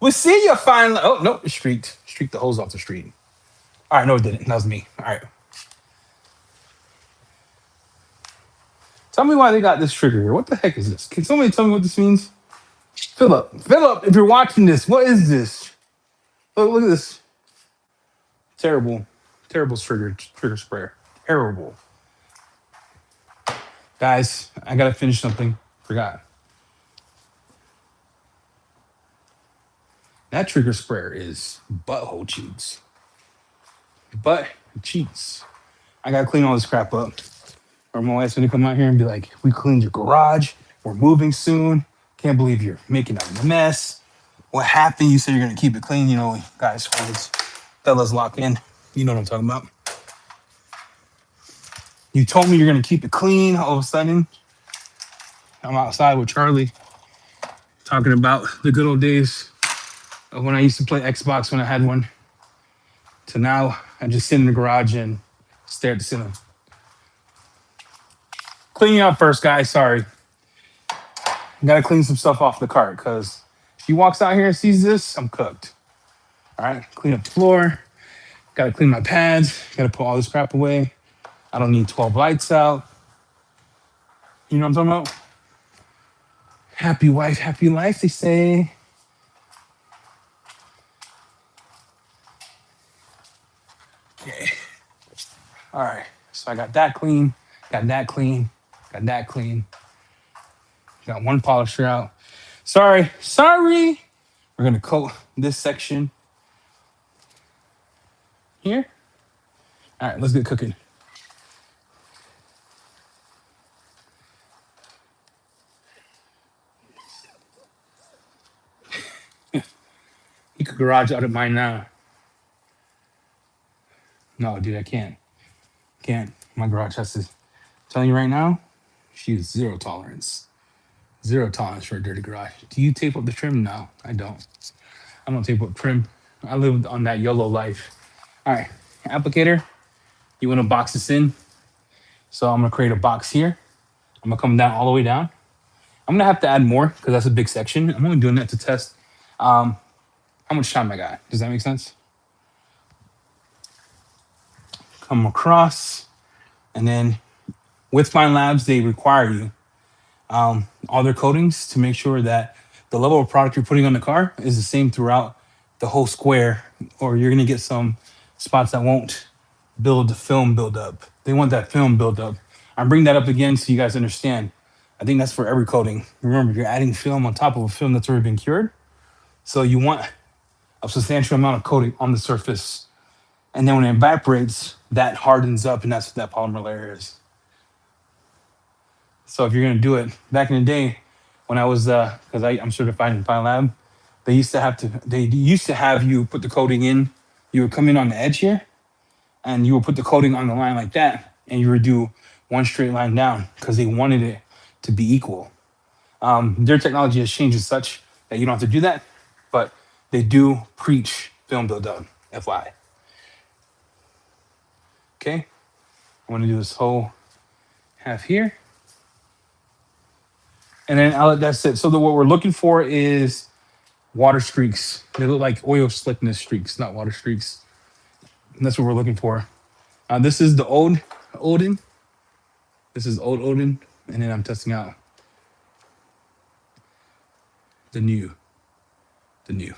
We see ya, Fine Lab. Oh no, it streaked. Streaked the hose off the street. All right, no, it didn't. That was me. All right. Tell me why they got this trigger here. What the heck is this? Can somebody tell me what this means? Philip, if you're watching this, what is this? Look at this. Terrible, terrible trigger sprayer. Terrible. Guys, I gotta finish something. Forgot. That trigger sprayer is butthole cheats. Butt cheats. I gotta clean all this crap up. Or my wife's gonna come out here and be like, we cleaned your garage. We're moving soon. Can't believe you're making a mess. What happened? You said you're gonna keep it clean. You know, guys, fellas lock in. You know what I'm talking about. You told me you're gonna keep it clean. All of a sudden, I'm outside with Charlie talking about the good old days of when I used to play Xbox when I had one. To now, I just sit in the garage and stare at the ceiling. Cleaning up first, guys. Sorry. Gotta clean some stuff off the cart because if he walks out here and sees this, I'm cooked. All right. Clean up the floor. Gotta clean my pads. Gotta put all this crap away. I don't need 12 lights out. You know what I'm talking about? Happy wife, happy life, they say. Okay. All right. So I got that clean, got that clean, got that clean. Got one polisher out. Sorry. We're gonna coat this section here. All right, let's get cooking. You could garage out of mine now. No, dude, I can't. Can't. My garage has to. Telling you right now, she's zero tolerance. Zero tolerance for a dirty garage. Do you tape up the trim? No, I don't. I don't tape up trim. I live on that YOLO life. All right, applicator. You want to box this in? So I'm gonna create a box here. I'm gonna come down all the way down. I'm gonna have to add more because that's a big section. I'm only doing that to test how much time I got. Does that make sense? Come across, and then with Fine Labs, they require you all their coatings to make sure that the level of product you're putting on the car is the same throughout the whole square, or you're gonna get some spots that won't build the film build up. They want that film build up. I'm bringing that up again so you guys understand. I think that's for every coating. Remember, you're adding film on top of a film that's already been cured. So you want a substantial amount of coating on the surface. And then when it evaporates, that hardens up, and that's what that polymer layer is. So if you're gonna do it, back in the day, when I was, because I'm certified in Fine Lab, they used to have you put the coating in. You would come in on the edge here, and you would put the coating on the line like that, and you would do one straight line down because they wanted it to be equal. Their technology has changed as such that you don't have to do that, but they do preach film buildup, FYI. Okay, I'm gonna do this whole half here. And then that's it. So what we're looking for is water streaks. They look like oil slickness streaks, not water streaks. And that's what we're looking for. This is the old Odin. This is old Odin. And then I'm testing out the new. The new.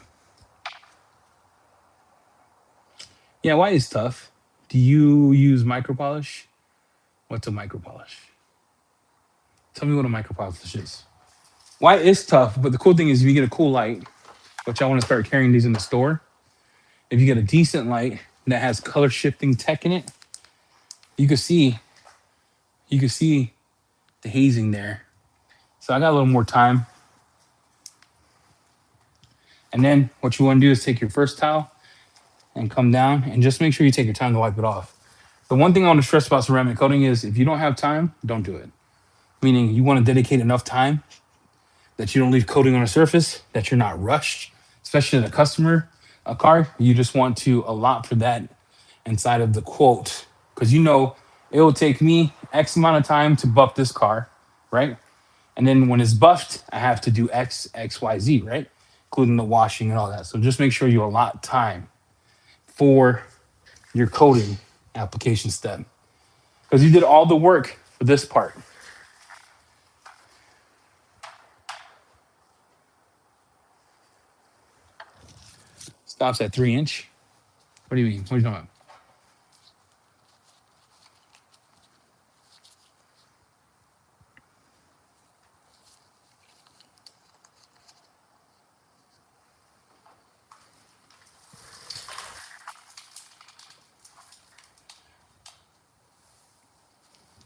Yeah, white is tough. Do you use micro polish? What's a micro polish? Tell me what a micro polish is. White is tough, but the cool thing is if you get a cool light, which I want to start carrying these in the store. If you get a decent light that has color shifting tech in it, you can see the hazing there. So I got a little more time. And then what you want to do is take your first towel and come down, and just make sure you take your time to wipe it off. The one thing I want to stress about ceramic coating is if you don't have time, don't do it. Meaning you want to dedicate enough time that you don't leave coating on a surface, that you're not rushed, especially in a customer a car. You just want to allot for that inside of the quote because you know it will take me X amount of time to buff this car, right? And then when it's buffed, I have to do X, X, Y, Z, right? Including the washing and all that. So just make sure you allot time for your coating application step because you did all the work for this part. Stops at 3 inch. What do you mean? What are you talking about?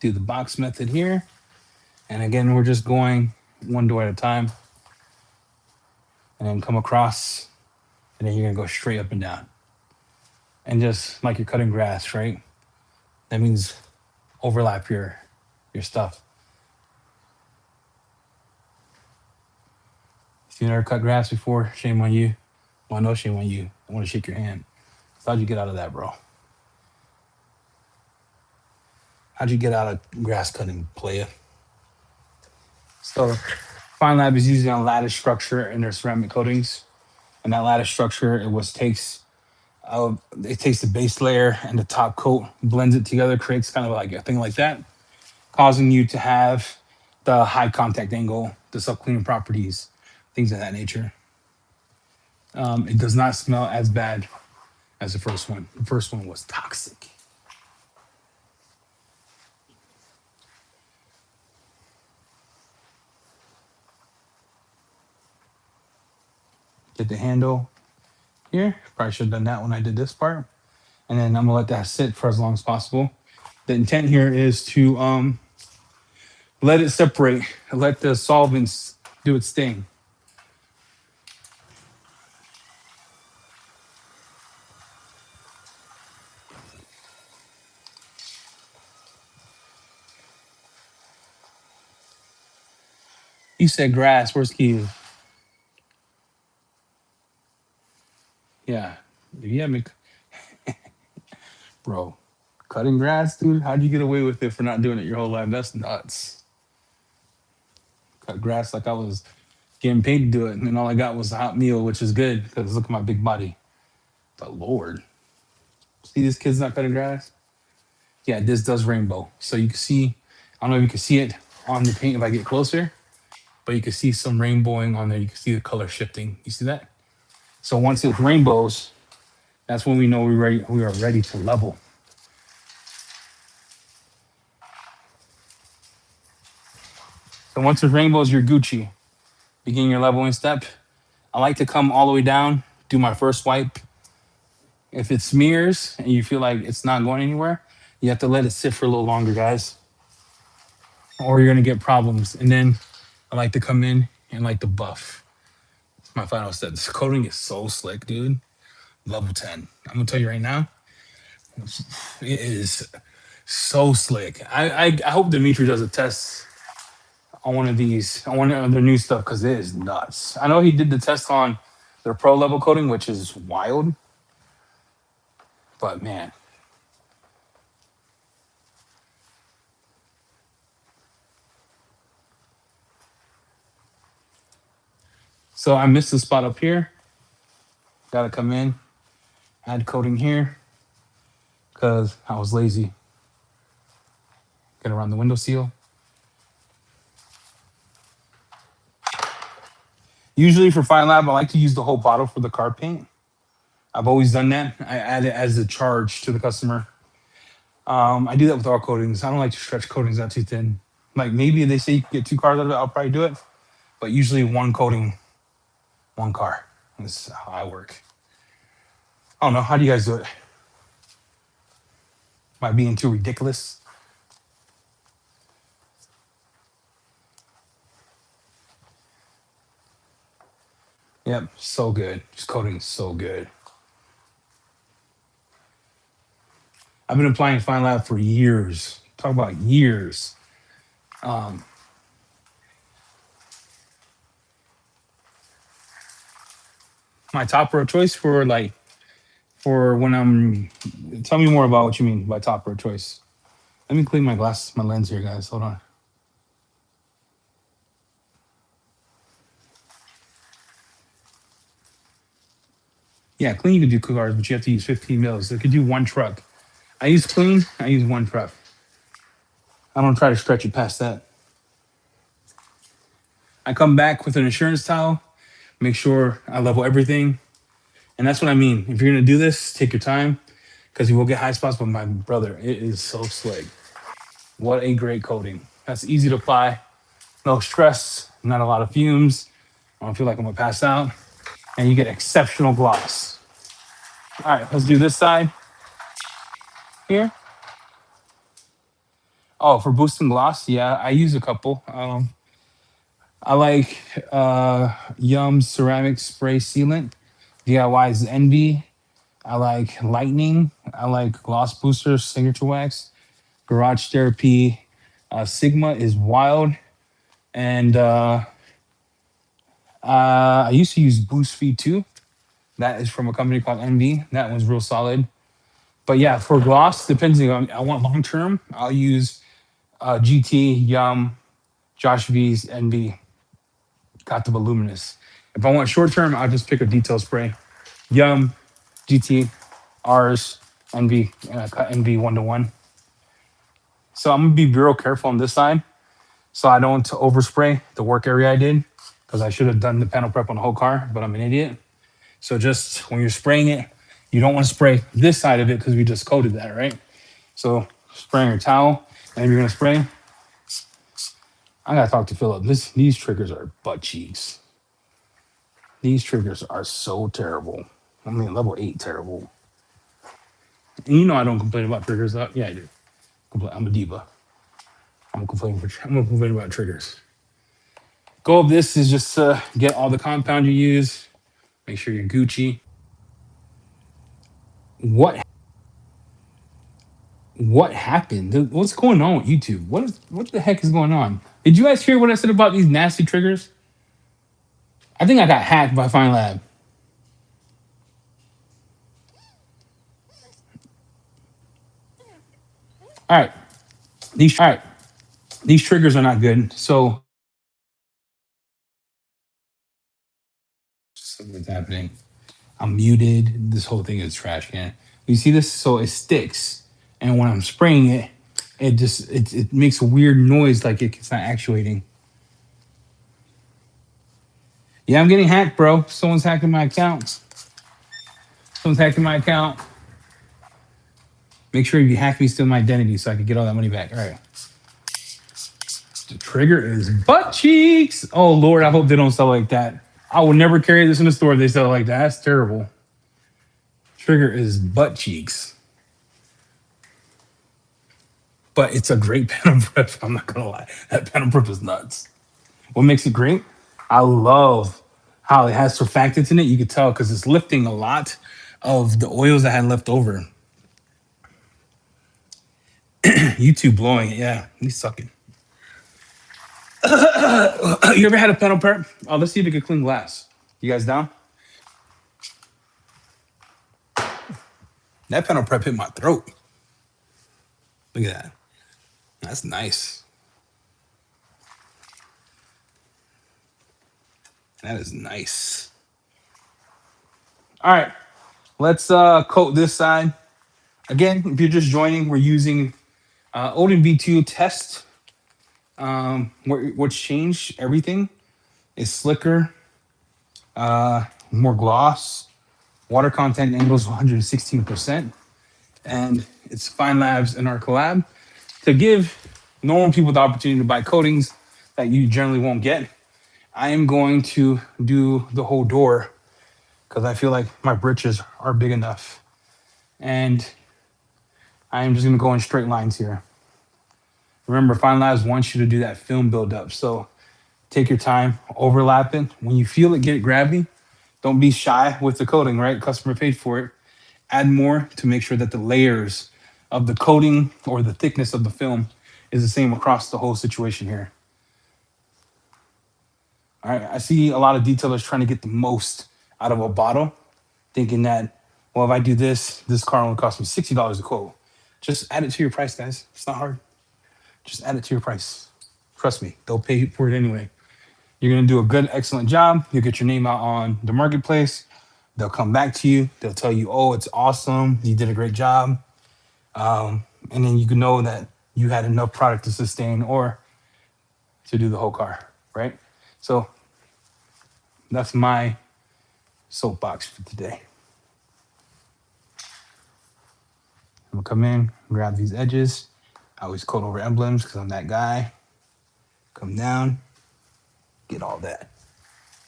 Do the box method here. And again, we're just going one door at a time and then come across and then you're gonna go straight up and down. And just like you're cutting grass, right? That means overlap your stuff. If you never cut grass before, shame on you. Well, no shame on you. I want to shake your hand. So how'd you get out of that, bro? How'd you get out of grass cutting, playa? So Fine Lab is using a lattice structure in their ceramic coatings. And that lattice structure, it takes the base layer and the top coat, blends it together, creates kind of like a thing like that, causing you to have the high contact angle, the self-cleaning properties, things of that nature. It does not smell as bad as the first one. The first one was toxic. Get the handle here. Probably should have done that when I did this part. And then I'm gonna let that sit for as long as possible. The intent here is to let it separate, let the solvents do its thing. You said grass. Where's Keith? Yeah. Yeah, bro. Cutting grass, dude. How'd you get away with it for not doing it your whole life? That's nuts. Cut grass like I was getting paid to do it, and all I got was a hot meal, which is good because look at my big body. But Lord, see this kid's not cutting grass. Yeah, this does rainbow, so you can see. I don't know if you can see it on the paint if I get closer, but you can see some rainbowing on there. You can see the color shifting. You see that? So once it rainbows, that's when we know we're ready. We are ready to level. So once it rainbows, you're Gucci. Begin your leveling step. I like to come all the way down, do my first wipe. If it smears and you feel like it's not going anywhere, you have to let it sit for a little longer, guys, or you're gonna get problems. And then I like to come in and like the buff. My final step. This coating is so slick, dude. Level 10. I'm gonna tell you right now, it is so slick. I hope Dimitri does a test on one of these, on one of their new stuff, because it is nuts. I know he did the test on their pro level coating, which is wild, but man. So I missed the spot up here. Gotta come in, add coating here, because I was lazy. Get around the window seal. Usually for Fine Lab, I like to use the whole bottle for the car paint. I've always done that. I add it as a charge to the customer. I do that with all coatings. I don't like to stretch coatings out too thin. Like maybe they say you can get 2 cars out of it, I'll probably do it. But usually one coating, 1 car. This is how I work. I don't know. How do you guys do it? Am I being too ridiculous? Yep, so good. This coating is so good. I've been applying Fine Lab for years. Talk about years. Um, my top row choice for like for when I'm. Tell me more about what you mean by top row choice. Let me clean my glasses, my lens here, guys. Hold on. Yeah, clean you can do cars, but you have to use 15 mils. They could do one truck. I use clean. I use one truck. I don't try to stretch it past that. I come back with an insurance towel. Make sure I level everything, and that's what I mean. If you're gonna do this, take your time because you will get high spots. But my brother, it is so slick. What a great coating. That's easy to apply. No stress. Not a lot of fumes. I don't feel like I'm gonna pass out. And you get exceptional gloss. All right, let's do this side here. Oh, for boosting gloss, yeah, I use a couple. I like Yum's ceramic spray sealant. DIY's Envy. I like Lightning. I like Gloss Booster Signature Wax. Garage Therapy. Sigma is wild. And I used to use Boost V2. That is from a company called Envy. That one's real solid. But yeah, for gloss, depending on I want long term, I'll use GT, Yum, Josh V's, Envy, got the voluminous. If I want short term, I'll just pick a detail spray. Yum, GT, R's, Envy, cut Envy 1 to 1. So I'm gonna be real careful on this side, so I don't overspray the work area I did, because I should have done the panel prep on the whole car, but I'm an idiot. So just when you're spraying it, you don't want to spray this side of it because we just coated that, right? So spraying your towel, and if you're gonna spray, I gotta talk to Philip. These triggers are butt cheeks. These triggers are so terrible. I mean, level 8 terrible. And you know I don't complain about triggers. Yeah, I do. I'm a diva. I'm gonna complain about triggers. Goal of this is just to get all the compound you use. Make sure you're Gucci. What what happened? What's going on with YouTube? What the heck is going on? Did you guys hear what I said about these nasty triggers? I think I got hacked by Fine Lab. All right, these triggers are not good. So something's happening. I'm muted. This whole thing is trash can. You see this? So it sticks, and when I'm spraying it, it makes a weird noise like it's not actuating. Yeah, I'm getting hacked, bro. Someone's hacking my account. Someone's hacking my account. Make sure you hack me, steal my identity, so I can get all that money back. All right. The trigger is butt cheeks. Oh Lord, I hope they don't sell like that. I will never carry this in the store if they sell it like that. That's terrible. Trigger is butt cheeks. But it's a great pen and prep. I'm not gonna lie. That pen and prep is nuts. What makes it great? I love how it has surfactants in it. You could tell because it's lifting a lot of the oils I had left over. YouTube blowing it. Yeah, he's sucking. You ever had a panel prep? Oh, let's see if it can clean glass. You guys down? That panel prep hit my throat. Look at that. That's nice. That is nice. All right, let's coat this side. Again, if you're just joining, we're using Odin V2 test. What's changed? Everything is slicker, more gloss, water content angles 116%, and it's Fine Labs in our collab to give normal people the opportunity to buy coatings that you generally won't get. I am going to do the whole door because I feel like my britches are big enough. And I am just going to go in straight lines here. Remember, Fine Labs wants you to do that film buildup. So take your time, overlap it. When you feel it get gravity, don't be shy with the coating, right? Customer paid for it. Add more to make sure that the layers of the coating or the thickness of the film is the same across the whole situation here. All right, I see a lot of detailers trying to get the most out of a bottle, thinking that, well, if I do this, this car only cost me $60 a quote. Just add it to your price, guys. It's not hard. Just add it to your price. Trust me, they'll pay for it anyway. You're gonna do a good, excellent job. You'll get your name out on the marketplace. They'll come back to you. They'll tell you, "Oh, it's awesome. You did a great job," and then you can know that you had enough product to sustain or to do the whole car, right? So that's my soapbox for today. I'm gonna come in, grab these edges. I always coat over emblems because I'm that guy. Come down, get all that.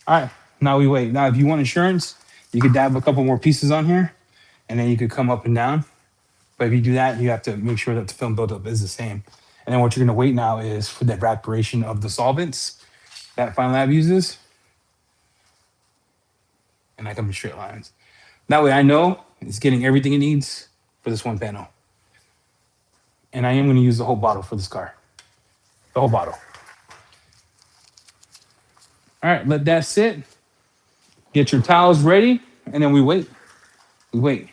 All right, now we wait. Now, if you want insurance, you could dab a couple more pieces on here, and then you could come up and down. But if you do that, you have to make sure that the film buildup is the same. And then what you're gonna wait now is for the evaporation of the solvents that Fine Lab uses, and I come in straight lines. That way I know it's getting everything it needs for this one panel. And I am gonna use the whole bottle for this car. The whole bottle. All right, let that sit. Get your towels ready, and then we wait. We wait.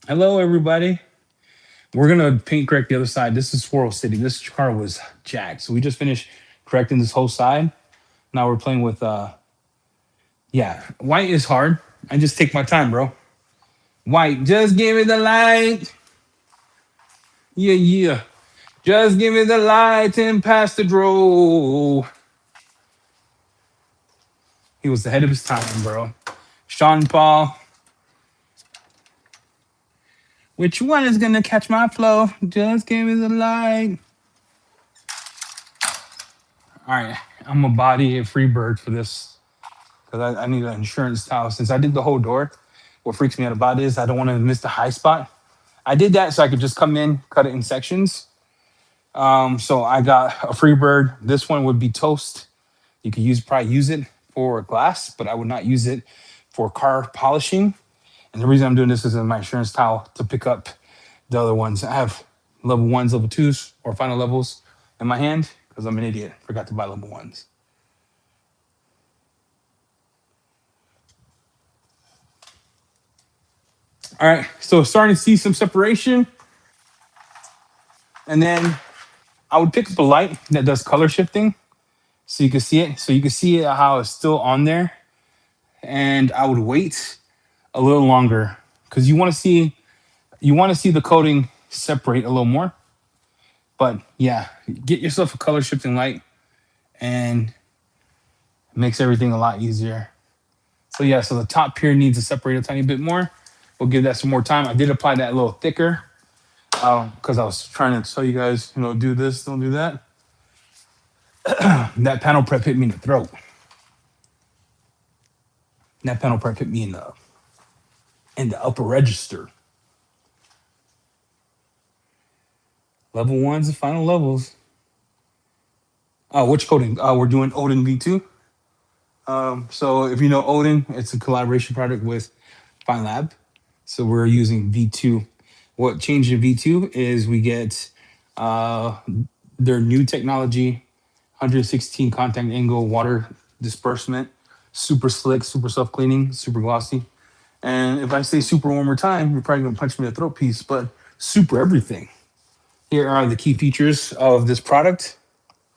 Hello, everybody. We're gonna paint correct the other side. This is Swirl City. This car was jacked. So we just finished correcting this whole side. Now we're playing with yeah, white is hard. I just take my time, bro. White, just give me the light. Yeah, yeah. Just give me the light and pass the dro. He was ahead of his time, bro. Sean Paul. Which one is gonna catch my flow? Just give me the light. All right, I'm gonna body a free bird for this because I need an insurance towel. Since I did the whole door, what freaks me out about it is I don't want to miss the high spot. I did that so I could just come in, cut it in sections. So I got a free bird. This one would be toast. You could probably use it for glass, but I would not use it for car polishing. And the reason I'm doing this is in my insurance towel to pick up the other ones. I have level ones, level twos, or final levels in my hand because I'm an idiot. Forgot to buy level ones. All right, so starting to see some separation. And then I would pick up a light that does color shifting so you can see it. So you can see how it's still on there. And I would wait a little longer because you want to see the coating separate a little more. But yeah, get yourself a color shifting light and it makes everything a lot easier. So yeah, so the top here needs to separate a tiny bit more. We'll give that some more time. I did apply that a little thicker because I was trying to tell you guys, do this, don't do that. That panel prep hit me in the throat. That panel prep hit me in the upper register. Level one's the final levels. Which coating? We're doing Odin V2. So if you know Odin, it's a collaboration project with Fine Lab. So we're using V2. What changed in V2 is we get their new technology, 116 contact angle water disbursement, super slick, super self cleaning, super glossy. And if I say super one more time, you're probably gonna punch me in the throat piece, but super everything. Here are the key features of this product.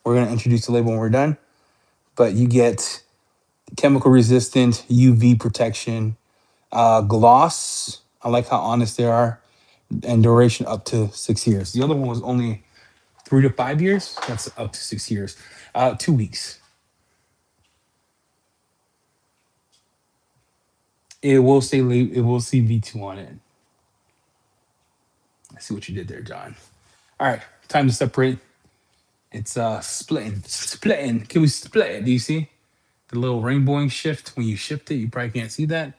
We're gonna introduce the label when we're done, but you get chemical resistant, UV protection, gloss. I like how honest they are, and duration up to 6 years. The other one was only 3 to 5 years. That's up to 6 years. 2 weeks. It will say it will see V2 on it. I see what you did there, John. All right, time to separate. It's splitting. Can we split it? Do you see the little rainbowing shift? When you shift it, you probably can't see that.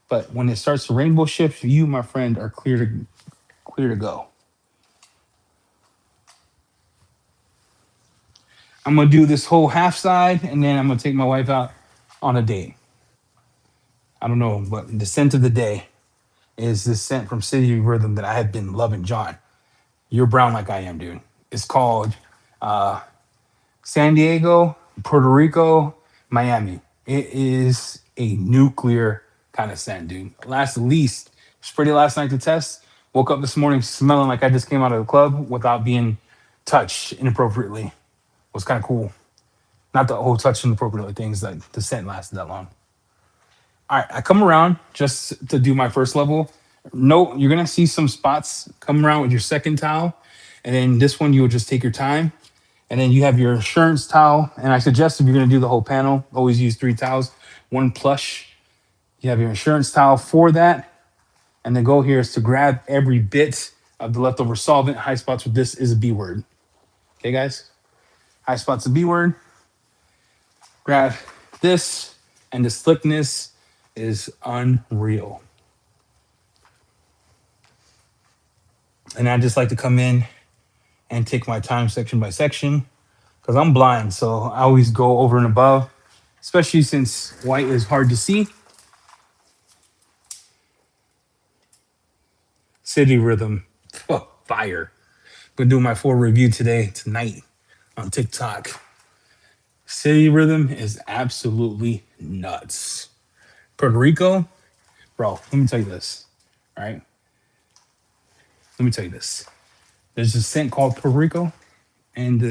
But when it starts to rainbow shift, you, my friend, are clear to go. I'm gonna do this whole half side, and then I'm gonna take my wife out on a date. I don't know, but the scent of the day is this scent from City Rhythm that I have been loving, John. You're brown like I am, dude. It's called San Diego, Puerto Rico, Miami. It is a nuclear kind of scent, dude. Last at least sprayed it last night to test. Woke up this morning smelling like I just came out of the club without being touched inappropriately. Was kind of cool. Not the whole touch inappropriately things that the scent lasted that long. All right, I come around just to do my first level. No, you're gonna see some spots come around with your second towel, and then this one you'll just take your time, and then you have your insurance towel. And I suggest if you're gonna do the whole panel, always use three towels, one plush. You have your insurance towel for that, and the goal here is to grab every bit of the leftover solvent. High spots with this is a B word. Okay, guys, high spots a B word. Grab this, and the slickness is unreal. And I just like to come in and take my time section by section because I'm blind. So I always go over and above, especially since white is hard to see. City Rhythm, oh, fire. Gonna do my full review today, tonight on TikTok. City Rhythm is absolutely nuts. Puerto Rico, bro, let me tell you this. All right. Let me tell you this. There's a scent called Puerto Rico, and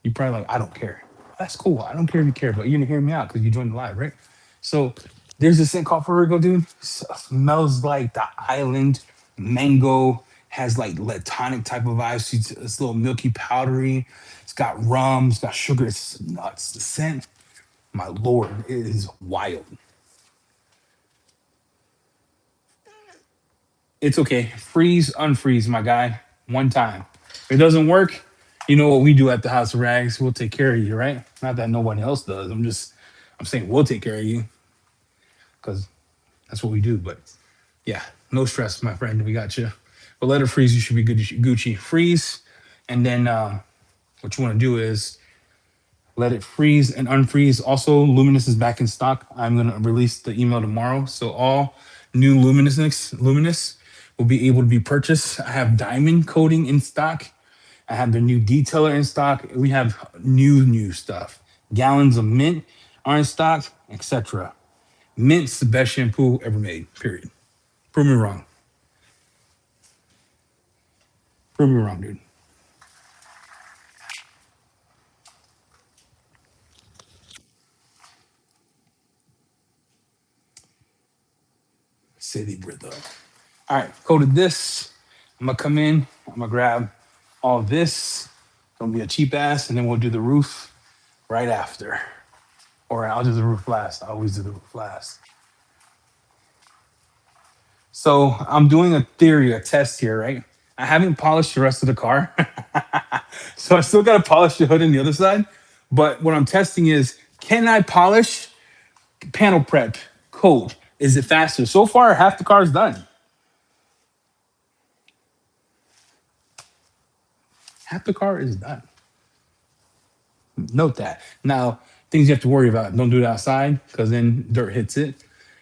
you probably like, I don't care. That's cool. I don't care if you care, but you're gonna hear me out because you joined the live, right? So there's this thing called Puerto Rico, dude. Smells like the island. Mango has like latonic type of vibes. It's a little milky, powdery. It's got rum. It's got sugar. It's nuts. The scent, my lord, it is wild. It's okay. Freeze, unfreeze, my guy. One time. If it doesn't work, you know what we do at the House of Rags. We'll take care of you, right? Not that nobody else does. I'm saying we'll take care of you because that's what we do. But yeah, no stress, my friend. We got you. But let it freeze. You should be good. Gucci. Freeze. And then what you want to do is let it freeze and unfreeze. Also, Luminous is back in stock. I'm going to release the email tomorrow. So all new Luminous will be able to be purchased. I have diamond coating in stock. I have the new detailer in stock. We have new stuff. Gallons of mint are in stock, etc. Mint's the best shampoo ever made, period. Prove me wrong. Prove me wrong, dude. City Britho. All right, coated this. I'm gonna come in. I'm gonna grab all this. Gonna be a cheap ass, and then we'll do the roof right after. Or I'll do the roof last. I always do the roof last. So I'm doing a test here, right? I haven't polished the rest of the car. So I still gotta polish the hood on the other side. But what I'm testing is, can I polish panel prep coat? Is it faster? So far, half the car is done. Half the car is done. Note that. Now, things you have to worry about. Don't do it outside because then dirt hits it.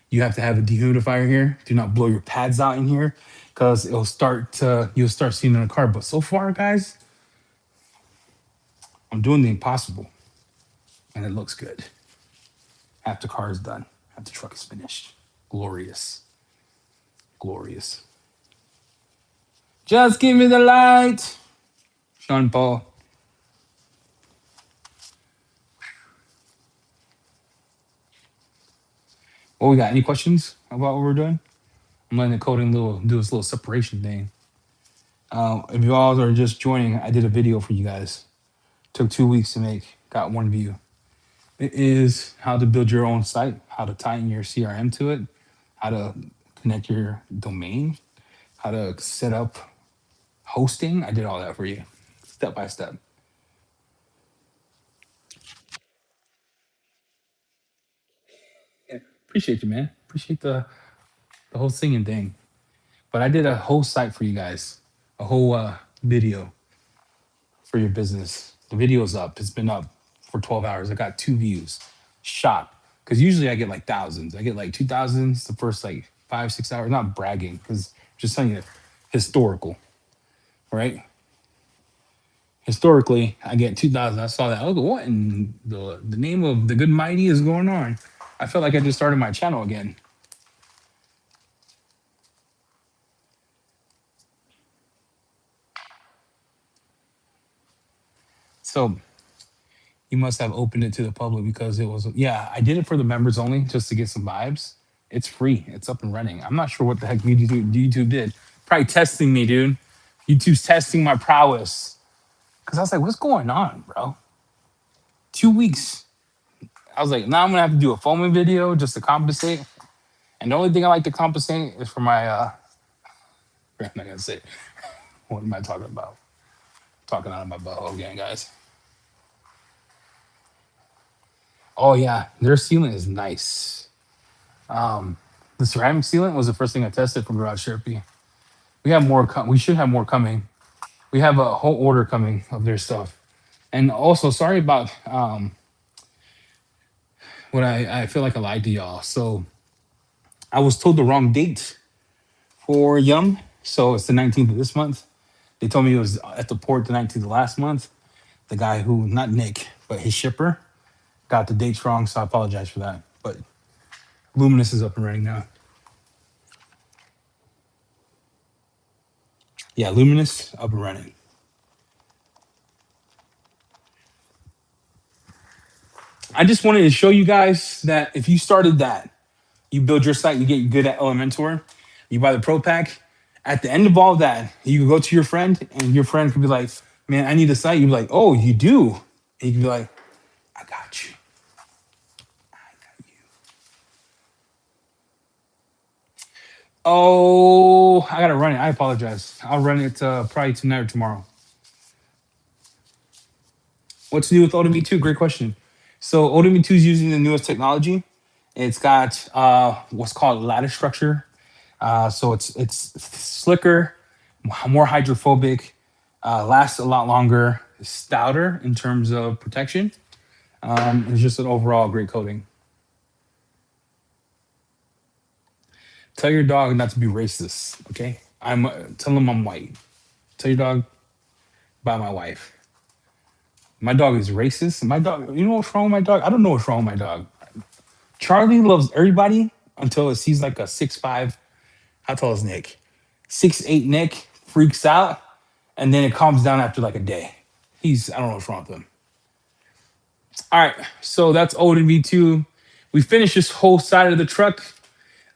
You have to have a dehumidifier here. Do not blow your pads out in here because you'll start seeing it in the car. But so far, guys, I'm doing the impossible and it looks good. Half the car is done. Half the truck is finished. Glorious. Glorious. Just give me the light. Sean Paul. What we got? Any questions about what we're doing? I'm letting the coding do this little separation thing. If you all are just joining, I did a video for you guys. Took 2 weeks to make, got one view. It is how to build your own site, how to tie in your CRM to it, how to connect your domain, how to set up hosting. I did all that for you, step by step. Yeah, appreciate you, man. Appreciate the whole singing thing. But I did a whole site for you guys, a whole video for your business. The video's up. It's been up for 12 hours. I got 2 views. Shocked. because usually I get like thousands. I get like 2,000s the first like 5, 6 hours. Not bragging, because just telling you historical, right? Historically, I get 2,000. I saw that. I was like, what in the name of the good mighty is going on? I felt like I just started my channel again. So you must have opened it to the public because it was, yeah, I did it for the members only just to get some vibes. It's free. It's up and running. I'm not sure what the heck YouTube did. Probably testing me, dude. YouTube's testing my prowess. Cause I was like, what's going on, bro? 2 weeks. I was like, now I'm gonna have to do a foaming video just to compensate. And the only thing I like to compensate is for my I'm not gonna say it. What am I talking about? Talking out of my butthole again, guys. Oh yeah, their sealant is nice. The ceramic sealant was the first thing I tested from Garage Therapy. We have more. We should have more coming. We have a whole order coming of their stuff. And also, sorry about what I feel like I lied to y'all. So I was told the wrong date for Yum. So it's the 19th of this month. They told me it was at the port the 19th of last month. The guy who, not Nick, but his shipper, got the dates wrong. So I apologize for that. But Luminous is up and running now. Yeah, Luminous up and running. I just wanted to show you guys that if you started that, you build your site, you get good at Elementor, you buy the Pro Pack. At the end of all that, you can go to your friend, and your friend could be like, "Man, I need a site." You'd be like, "Oh, you do?" And you can be like, "I got you. I got you." Oh, I gotta run it. I apologize. I'll run it probably tonight or tomorrow. What's new with Odin V2? Great question. So Odin V2 is using the newest technology. It's got what's called lattice structure. So it's slicker, more hydrophobic, lasts a lot longer, stouter in terms of protection. It's just an overall great coating. Tell your dog not to be racist, okay? Tell him I'm white. Tell your dog about my wife. My dog is racist. My dog, you know what's wrong with my dog? I don't know what's wrong with my dog. Charlie loves everybody until it sees like a 6'5". How tall is Nick? 6'8" Nick freaks out, and then it calms down after like a day. I don't know what's wrong with him. All right, so that's Odin V2. We finished this whole side of the truck,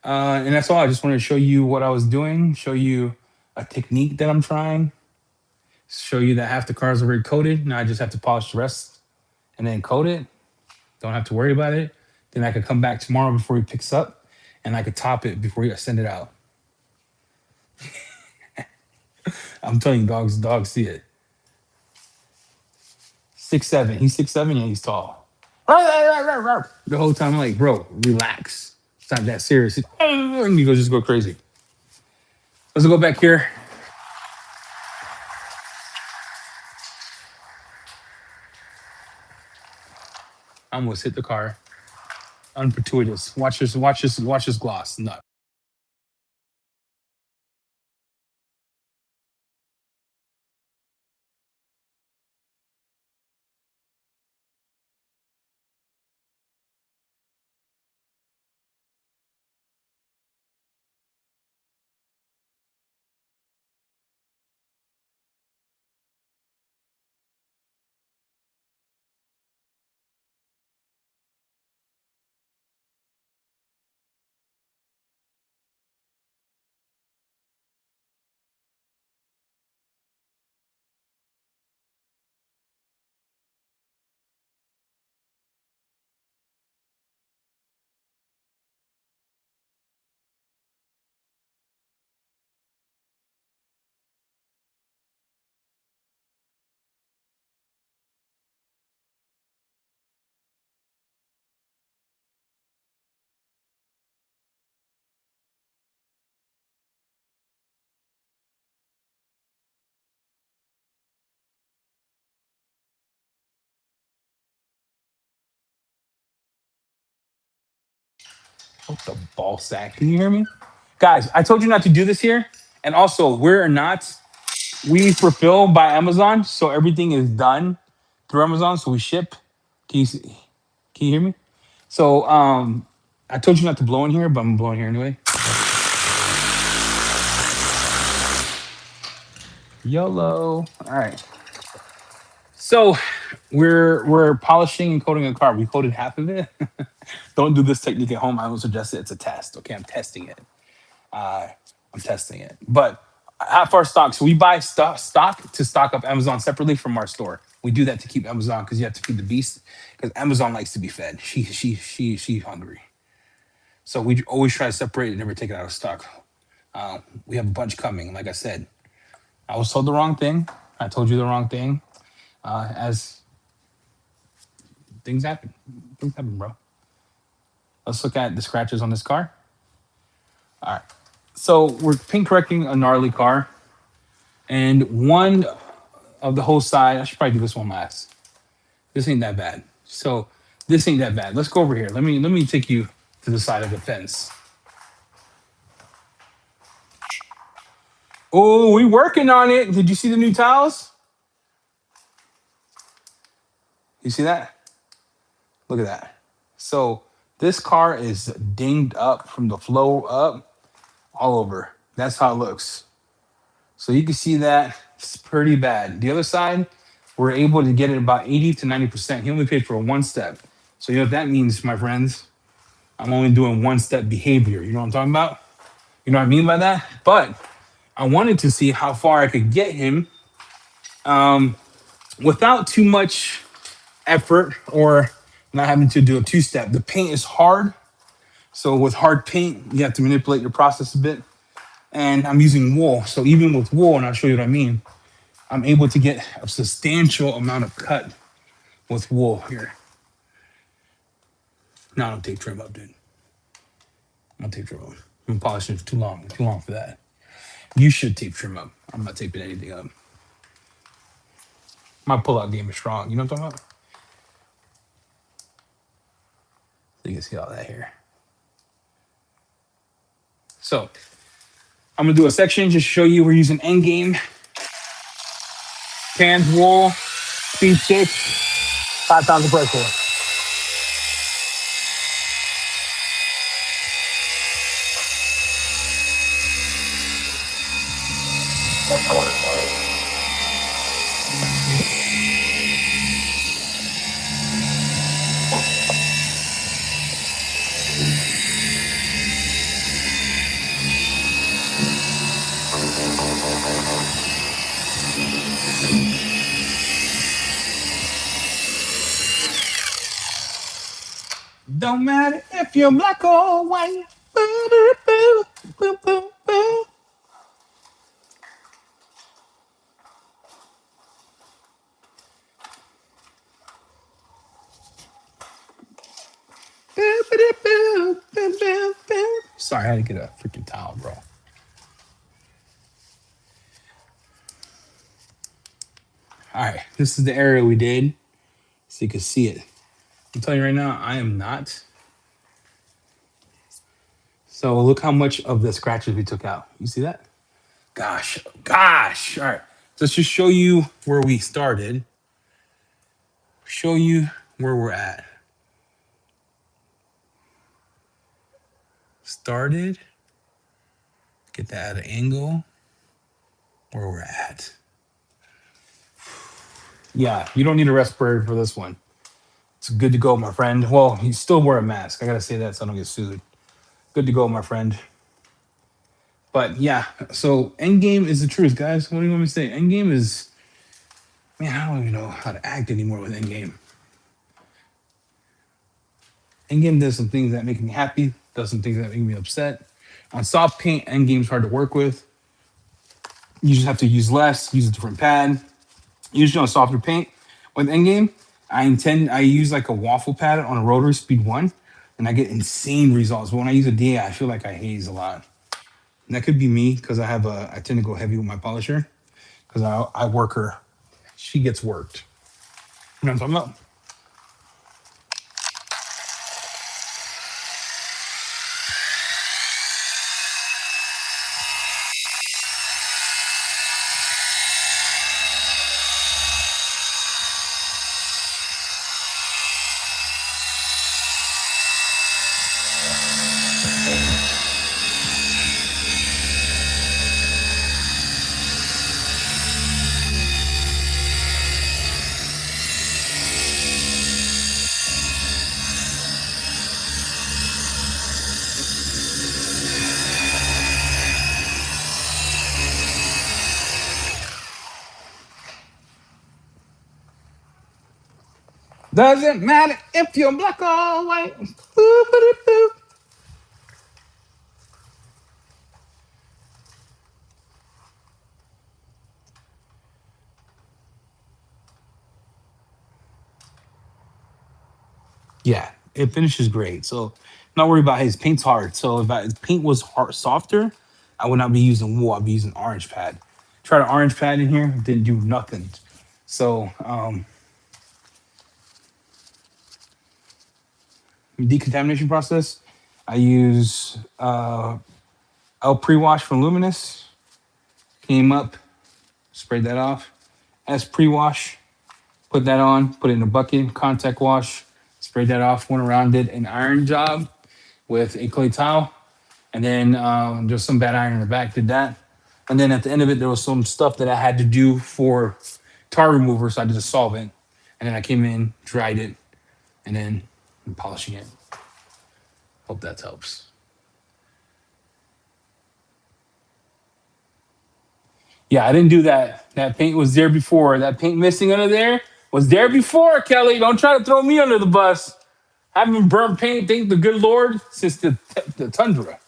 and that's all. I just wanted to show you what I was doing, show you a technique that I'm trying, show you that half the cars are already coated. Now I just have to polish the rest and then coat it. Don't have to worry about it. Then I could come back tomorrow before he picks up, and I could top it before I send it out. I'm telling you, dogs see it. 6'7". He's 6'7". Yeah, he's tall. The whole time, I'm like, bro, relax. It's not that serious. And he goes, just go crazy. Let's go back here. I almost hit the car. Unfortuitous. Watch this gloss. Nut. What the ball sack? Can you hear me? Guys, I told you not to do this here. And also, we're not, we fulfill by Amazon. So everything is done through Amazon. So we ship. Can you see, can you hear me? So I told you not to blow in here, but I'm blowing here anyway. YOLO. All right. So we're polishing and coating a car. We coated half of it. Don't do this technique at home. I don't suggest it. It's a test. Okay, I'm testing it. Uh, I'm testing it. But half our stock. So we buy stock to stock up Amazon separately from our store. We do that to keep Amazon because you have to feed the beast. Because Amazon likes to be fed. She's hungry. So we always try to separate and never take it out of stock. We have a bunch coming. Like I said, I was told the wrong thing. I told you the wrong thing. As things happen, things happen, bro. Let's look at the scratches on this car. All right. So we're paint correcting a gnarly car, and one of the whole side. I should probably do this one last. This ain't that bad. So this ain't that bad. Let's go over here. Let me take you to the side of the fence. Oh, we working on it. Did you see the new tiles? You see that? Look at that. So this car is dinged up from the flow up all over. That's how it looks. So you can see that it's pretty bad. The other side, we're able to get it about 80 to 90%. He only paid for a one step. So you know what that means, my friends? I'm only doing one step behavior. You know what I'm talking about? You know what I mean by that? But I wanted to see how far I could get him without too much effort or not having to do a two step. The paint is hard. So with hard paint, you have to manipulate your process a bit. And I'm using wool. So even with wool, and I'll show you what I mean, I'm able to get a substantial amount of cut with wool here. No, I don't tape trim up, dude. I don't tape trim up. I'm polishing for too long for that. You should tape trim up. I'm not taping anything up. My pull-out game is strong. You know what I'm talking about? So you can see all that here. So I'm gonna do a section just to show you we're using Endgame, canned wool, speed 6, 5 pounds of pressure. Don't matter if you're black or white. Boo, boo, boo, boo, boo. Boo, boo, boo, boo, boo, boo. Sorry, I had to get a freaking towel, bro. All right, this is the area we did, so you can see it. I'm telling you right now, I am not. So look how much of the scratches we took out. You see that? Gosh. All right, so let's just show you where we started. Show you where we're at. Started. Get that at an angle. Where we're at. Yeah, you don't need a respirator for this one. It's good to go, my friend. Well, you still wear a mask. I gotta say that so I don't get sued. Good to go, my friend. But yeah, so Endgame is the truth, guys. What do you want me to say? Endgame is, man, I don't even know how to act anymore with Endgame. Endgame does some things that make me happy, does some things that make me upset. On soft paint, Endgame's hard to work with. You just have to use less, use a different pad. Usually on softer paint with Endgame, I use like a waffle pad on a Rotary Speed 1, and I get insane results. But when I use a DA, I feel like I haze a lot. And that could be me because I tend to go heavy with my polisher because I work her. She gets worked. You know what I'm talking about? Doesn't matter if you're black or white. Boop, boop, boop. Yeah, it finishes great. So not worried about his paint's hard. So if his paint was softer, I would not be using wool. I'd be using orange pad. Tried an orange pad in here, didn't do nothing. So decontamination process, I use L pre-wash from Luminous. Came up, sprayed that off. S pre-wash, put that on, put it in a bucket, contact wash, sprayed that off, went around, did an iron job with a clay towel, and then just some bad iron in the back, did that. And then at the end of it, there was some stuff that I had to do for tar remover, so I did a solvent. And then I came in, dried it, and then I'm polishing it. Hope that helps. Yeah, I didn't do that. That paint was there before. That paint missing under there was there before, Kelly. Don't try to throw me under the bus. I haven't burnt paint, thank the good Lord, since the tundra.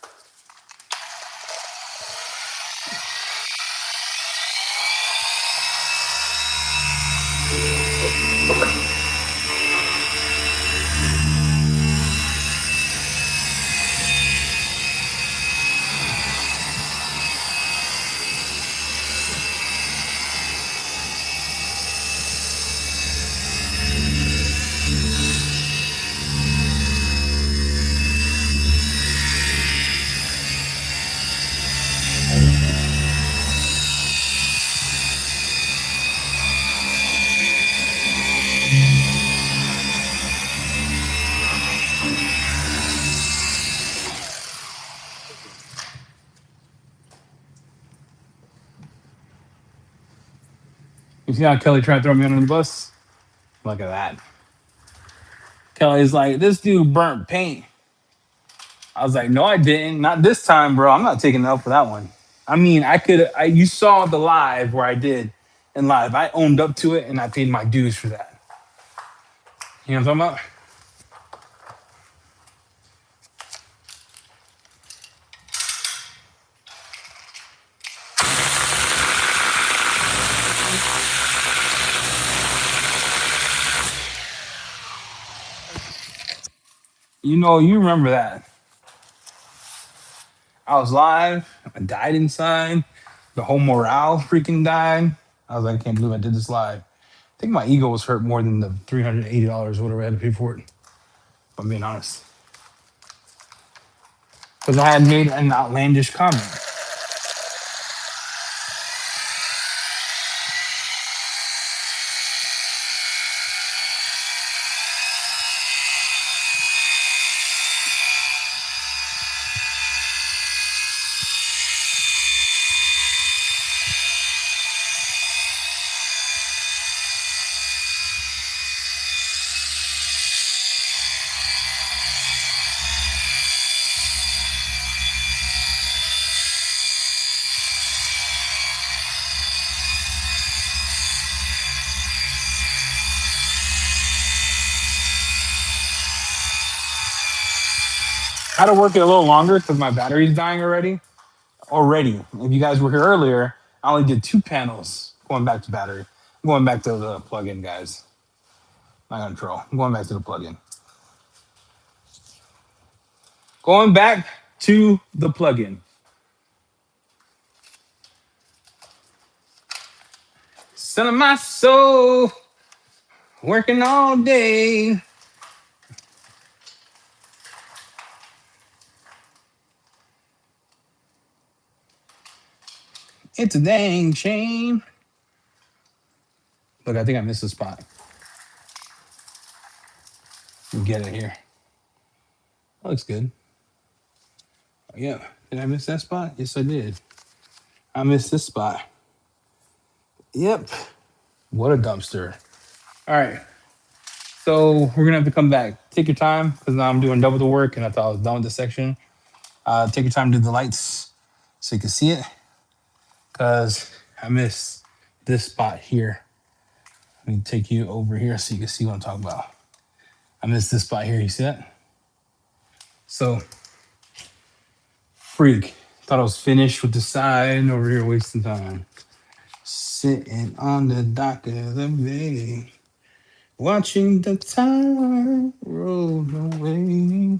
You see how Kelly tried to throw me under the bus? Look at that. Kelly's like, this dude burnt paint. I was like, no, I didn't. Not this time, bro. I'm not taking up for that one. I mean, you saw the live where I did in live. I owned up to it and I paid my dues for that. You know what I'm talking about? You know, you remember that. I was live. I died inside. The whole morale freaking died. I was like, I can't believe I did this live. I think my ego was hurt more than the $380 or whatever I had to pay for it. If I'm being honest. Because I had made an outlandish comment. I had to work it a little longer because my battery's dying already. If you guys were here earlier, I only did 2 panels going back to battery. I'm going back to the plug-in, guys. Not gonna troll. I'm going back to the plug-in. Going back to the plug-in. Son of my soul, working all day. It's a dang shame. Look, I think I missed a spot. Let me get it here. That looks good. Yeah. Did I miss that spot? Yes, I did. I missed this spot. Yep. What a dumpster. All right. So we're gonna have to come back. Take your time because now I'm doing double the work, and I thought I was done with this section. Take your time to do the lights so you can see it. Cause I missed this spot here. Let me take you over here so you can see what I'm talking about. I missed this spot here. You see that? So, freak. Thought I was finished with the side over here wasting time. Sitting on the dock of the bay, watching the time roll away.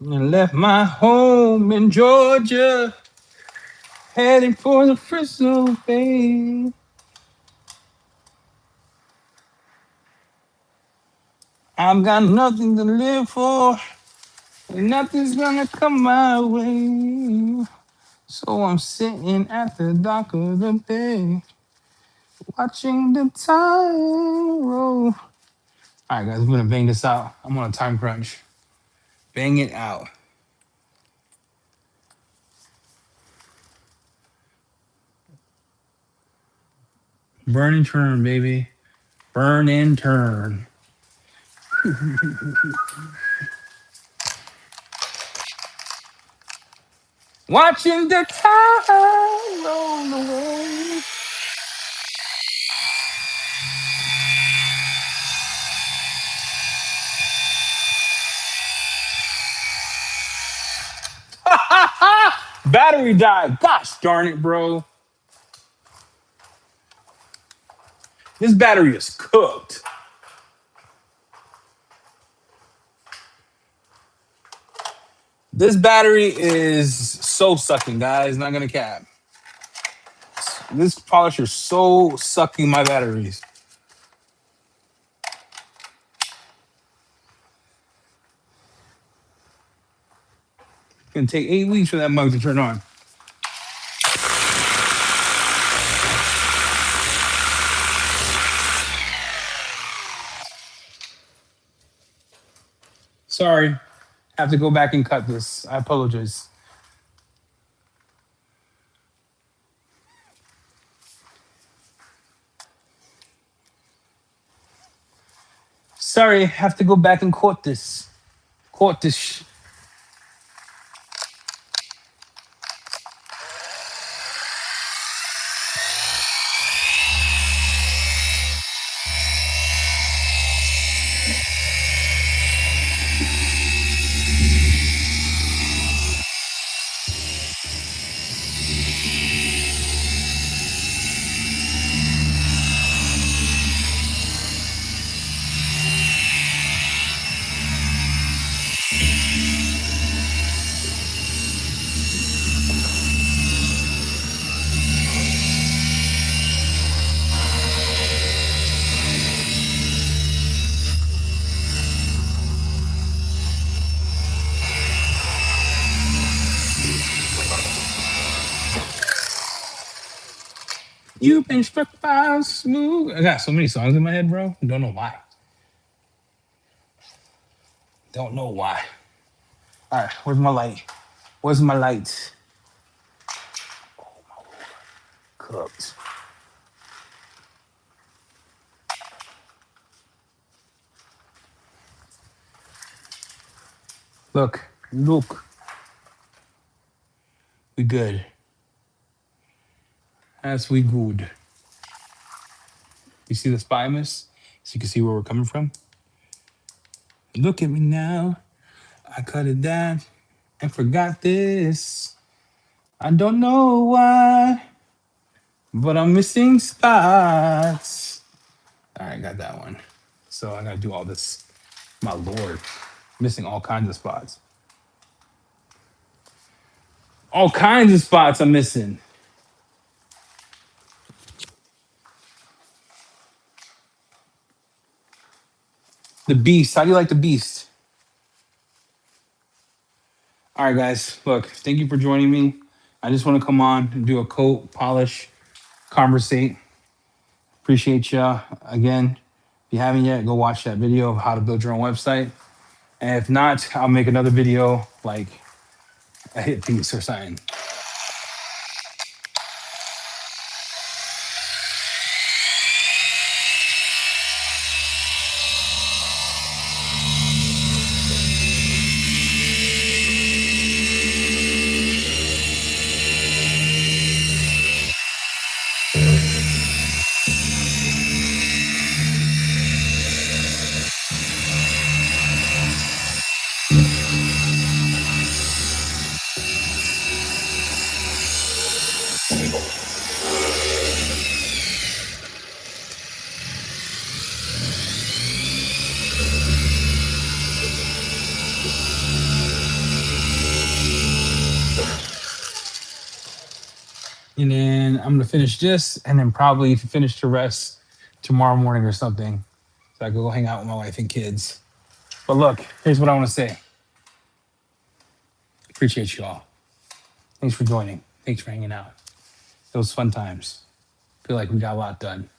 And left my home in Georgia, heading for the Frisco Bay. I've got nothing to live for, and nothing's gonna come my way. So I'm sitting at the dock of the bay, watching the time roll. All right, guys, I'm gonna bang this out. I'm on a time crunch. Bang it out. Burn and turn, baby. Burn and turn. Watching the time roll away. Battery died. Gosh darn it, bro. This battery is cooked. This battery is so sucking, guys. Not gonna cap. This polisher is so sucking my batteries. It's gonna take 8 weeks for that mug to turn on. Sorry. Have to go back and cut this. I apologize. Sorry, have to go back and court this. Court this. You've been struck by a smooth. I got so many songs in my head, bro. Don't know why. Don't know why. All right, where's my light? Where's my light? Cooked. Look, look. We good. That's we good. You see the spy miss? So you can see where we're coming from. Look at me now. I cut it down and forgot this. I don't know why, but I'm missing spots. All right, got that one. So I gotta do all this. My lord, missing all kinds of spots. All kinds of spots I'm missing. The beast. How do you like the beast? All right, guys. Look, thank you for joining me. I just want to come on and do a coat polish, conversate. Appreciate you again. If you haven't yet, go watch that video of how to build your own website. And if not, I'll make another video like a hit piece or something. And then I'm gonna finish this, and then probably finish the rest tomorrow morning or something, so I can go hang out with my wife and kids. But look, here's what I want to say. Appreciate you all. Thanks for joining. Thanks for hanging out. It was fun times. Feel like we got a lot done.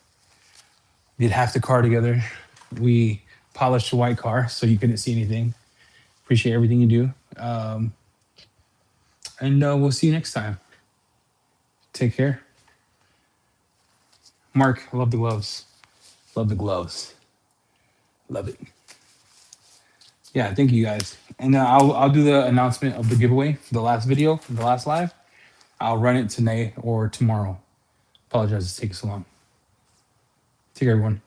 We did half the car together. We polished the white car so you couldn't see anything. Appreciate everything you do. And we'll see you next time. Take care. Mark, I love the gloves. Love the gloves. Love it. Yeah, thank you guys. And I'll do the announcement of the giveaway for the last video, the last live. I'll run it tonight or tomorrow. Apologize it's taking so long. Take care, everyone.